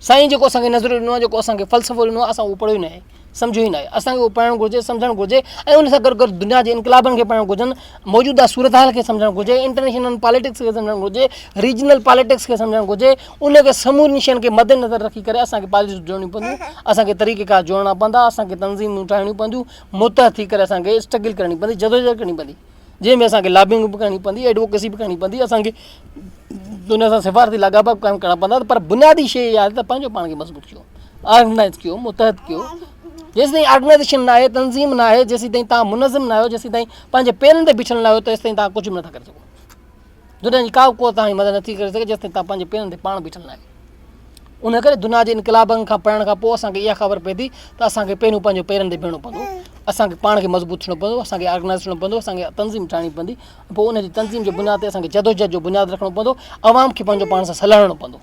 साईं जेको असांखे नज़रियो ॾिनो आहे, जेको असांखे फ़लसफ़ो ॾिनो आहे, असां उहो पढ़ियो ई न आहे, सम्झो ई न आहे। असांखे उहो पढ़णु घुरिजे, सम्झणु घुरिजे ऐं उन सां गॾु गॾु दुनिया जे इनक़लाबनि खे पढ़णु घुरिजनि, मौजूदा सूरत हाल खे सम्झणु घुरिजे, इंटरनेशनल पॉलिटिक्स खे सम्झणु घुरिजे, रीजनल पॉलिटिक्स खे सम्झणु घुरिजे। उनखे समूरी शयुनि खे मद्देनज़र रखी करे असांखे पॉलिटिक्स जोड़णियूं पवंदियूं, असांखे तरीक़ेकार जोड़ना पवंदा, असांखे तंज़ीमूं ठाहिणियूं पवंदियूं, मुतहद थी करे असांखे स्ट्रगल करणी पवंदी, जदोजहद करणी पवंदी, जंहिंमें असांखे लॉबिंग बि करणी पवंदी, एडवोकेसी बि करणी पवंदी, असांखे दुनिया सां सिफ़ारती लाॻापा बि काइमु करणा पवंदा। पर बुनियादी शइ इहा आहे त पंहिंजो पाण खे मज़बूत कयो, ऑर्गनाइज़ कयो, मुतहद कयो। जेसि ताईं ऑर्गनाइज़ेशन न आहे, तंज़ीम न आहे, जेसि ताईं तव्हां मुनज़िम न आहियो, जेसि ताईं पंहिंजे पेरनि ते बीठल न आहियो, तेसि ताईं तव्हां कुझु बि नथा करे सघो। दुनिया जी का बि क़ुवत तव्हांजी मदद नथी करे सघे जेसि ताईं तव्हां पंहिंजे पेरनि ते पाण बीठल न आहियो। उन करे दुनिया जे इनक़लाबनि खां पढ़ण खां पोइ असांखे इहा ख़बर पए थी त असांखे पहिरियों पंहिंजो पेरनि ते बीहणो पवंदो। असांखे पाण खे मज़बूत थियणो पवंदो, असांखे ऑर्गनाइज़ थियणो पवंदो, असांखे तंज़ीम ठाहिणी पवंदी, पोइ उन जी तंज़ीम जे बुनियाद ते असांखे जदोजहद जो बुनियादु रखणो पवंदो, आवाम खे पंहिंजो पाण सां सलाहणो पवंदो।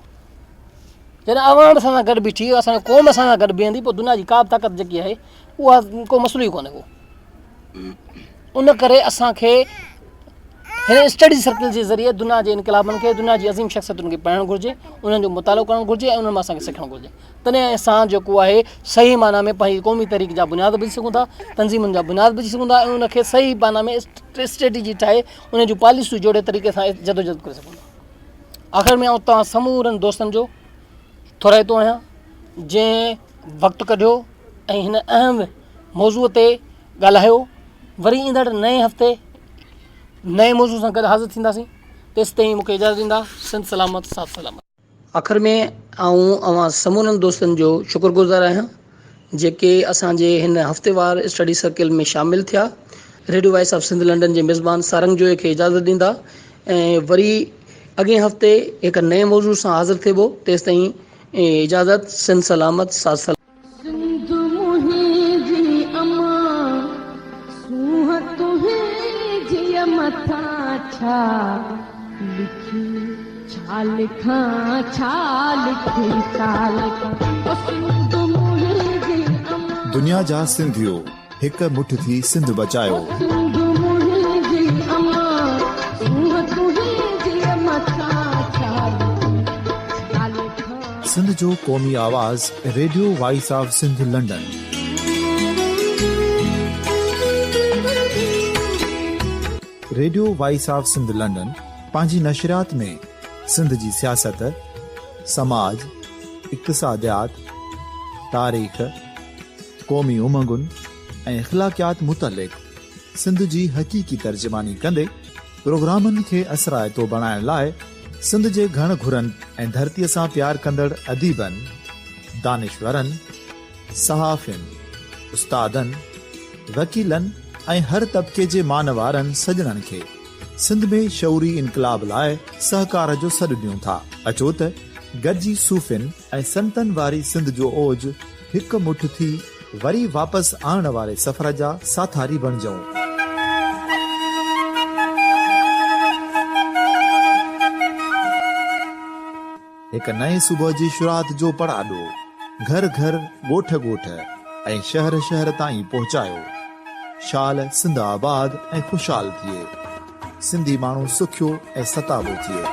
जॾहिं आवाम असां सां गॾु बीठी, असांजो क़ौम असां सां गॾु बीहंदी, पोइ दुनिया जी का बि ताक़त जेकी आहे उहा को मसइलो ई कोन्हे को। उन करे असांखे हिन स्टडी सर्कल जे ज़रिए दुनिया जे इनकलाबनि खे, दुनिया जी अज़ीम शख़्सियतुनि खे पढ़णु घुरिजे, उन्हनि जो मुतालो करणु घुरिजे ऐं उन्हनि मां असांखे सिखणु घुरिजे। तॾहिं असां जेको आहे सही माना में पंहिंजी क़ौमी तहरीक जा बुनियाद विझी सघूं था, तंज़ीमुनि जा बुनियाद विझी सघूं था ऐं उनखे सही माना में स्ट्रेटेजी ठाहे उन जूं पॉलिसियूं जोड़े तरीक़े सां जदोजहद करे सघूं था। आख़िर में आउं तव्हां समूरनि दोस्तनि जो थोराइतो आहियां जंहिं वक़्तु कढियो ऐं हिन अहम मौज़ूअ ते ॻाल्हायो। वरी ईंदड़ नए हफ़्ते नए मौज़ू सां गॾु हाज़िर थींदासीं। तेसि ताईं मूंखे इजाज़त ॾींदा। सिंध सलामत, साथ सलामत। आख़िर में अवां समूरनि दोस्तनि जो शुक्रगुज़ार आहियां जेके असांजे हिन हफ़्तेवार स्टडी सर्किल में शामिलु थिया। Radio voice of Sindh London जे मेज़बान सारंग जोए खे इजाज़त ॾींदा ऐं वरी अॻे हफ़्ते हिकु नए मौज़ू सां हाज़िर थिबो। तेसि ताईं इजाज़त। सिंध सलामत, साथ सलामत। दुनिया जा सिंधियो हिकु मुठ थी सिंध बचायो। सिंध जो क़ौमी आवाज़ radio voice of Sindh London. Radio voice of Sindh London पंहिंजी नशरियात में सिंध जी सियासत, समाज, इक़्तिसादियात, तारीख़, क़ौमी उमंगुनि ऐं इख़्लाक़ियात मुतलिक़ सिंध जी हक़ीक़ी तर्जुमानी कंदे प्रोग्रामनि खे असराइतो बणाइण लाइ सिंध जे घण घुरनि ऐं धरतीअ सां प्यार कंदड़ अदीबनि, दानिशवरनि, सहाफ़ियुनि, उस्तादनि, वकीलनि ऐं हर तबिके जे मानवारनि सजणनि खे सिंध में शऊरी इनकलाब लाइ सहकार जो सॾु ॾियूं था। अचो त गॾिजी सूफ़ियुनि ऐं संतनि वारी सिंध जो ओज हिकु मुठ थी वरी वापसि आणण वारे सफ़र जा साथारी बणिजऊं। हिकु नए सुबुह जी शुरूआत जो पड़ाॾो घर घर, ॻोठ ॻोठ ऐं शहर शहर ताईं पहुचायो। शाल सिंध आबाद ऐं ख़ुशहाल थिए, सिंधी माण्हू सुखियो ऐं सताबो थिए।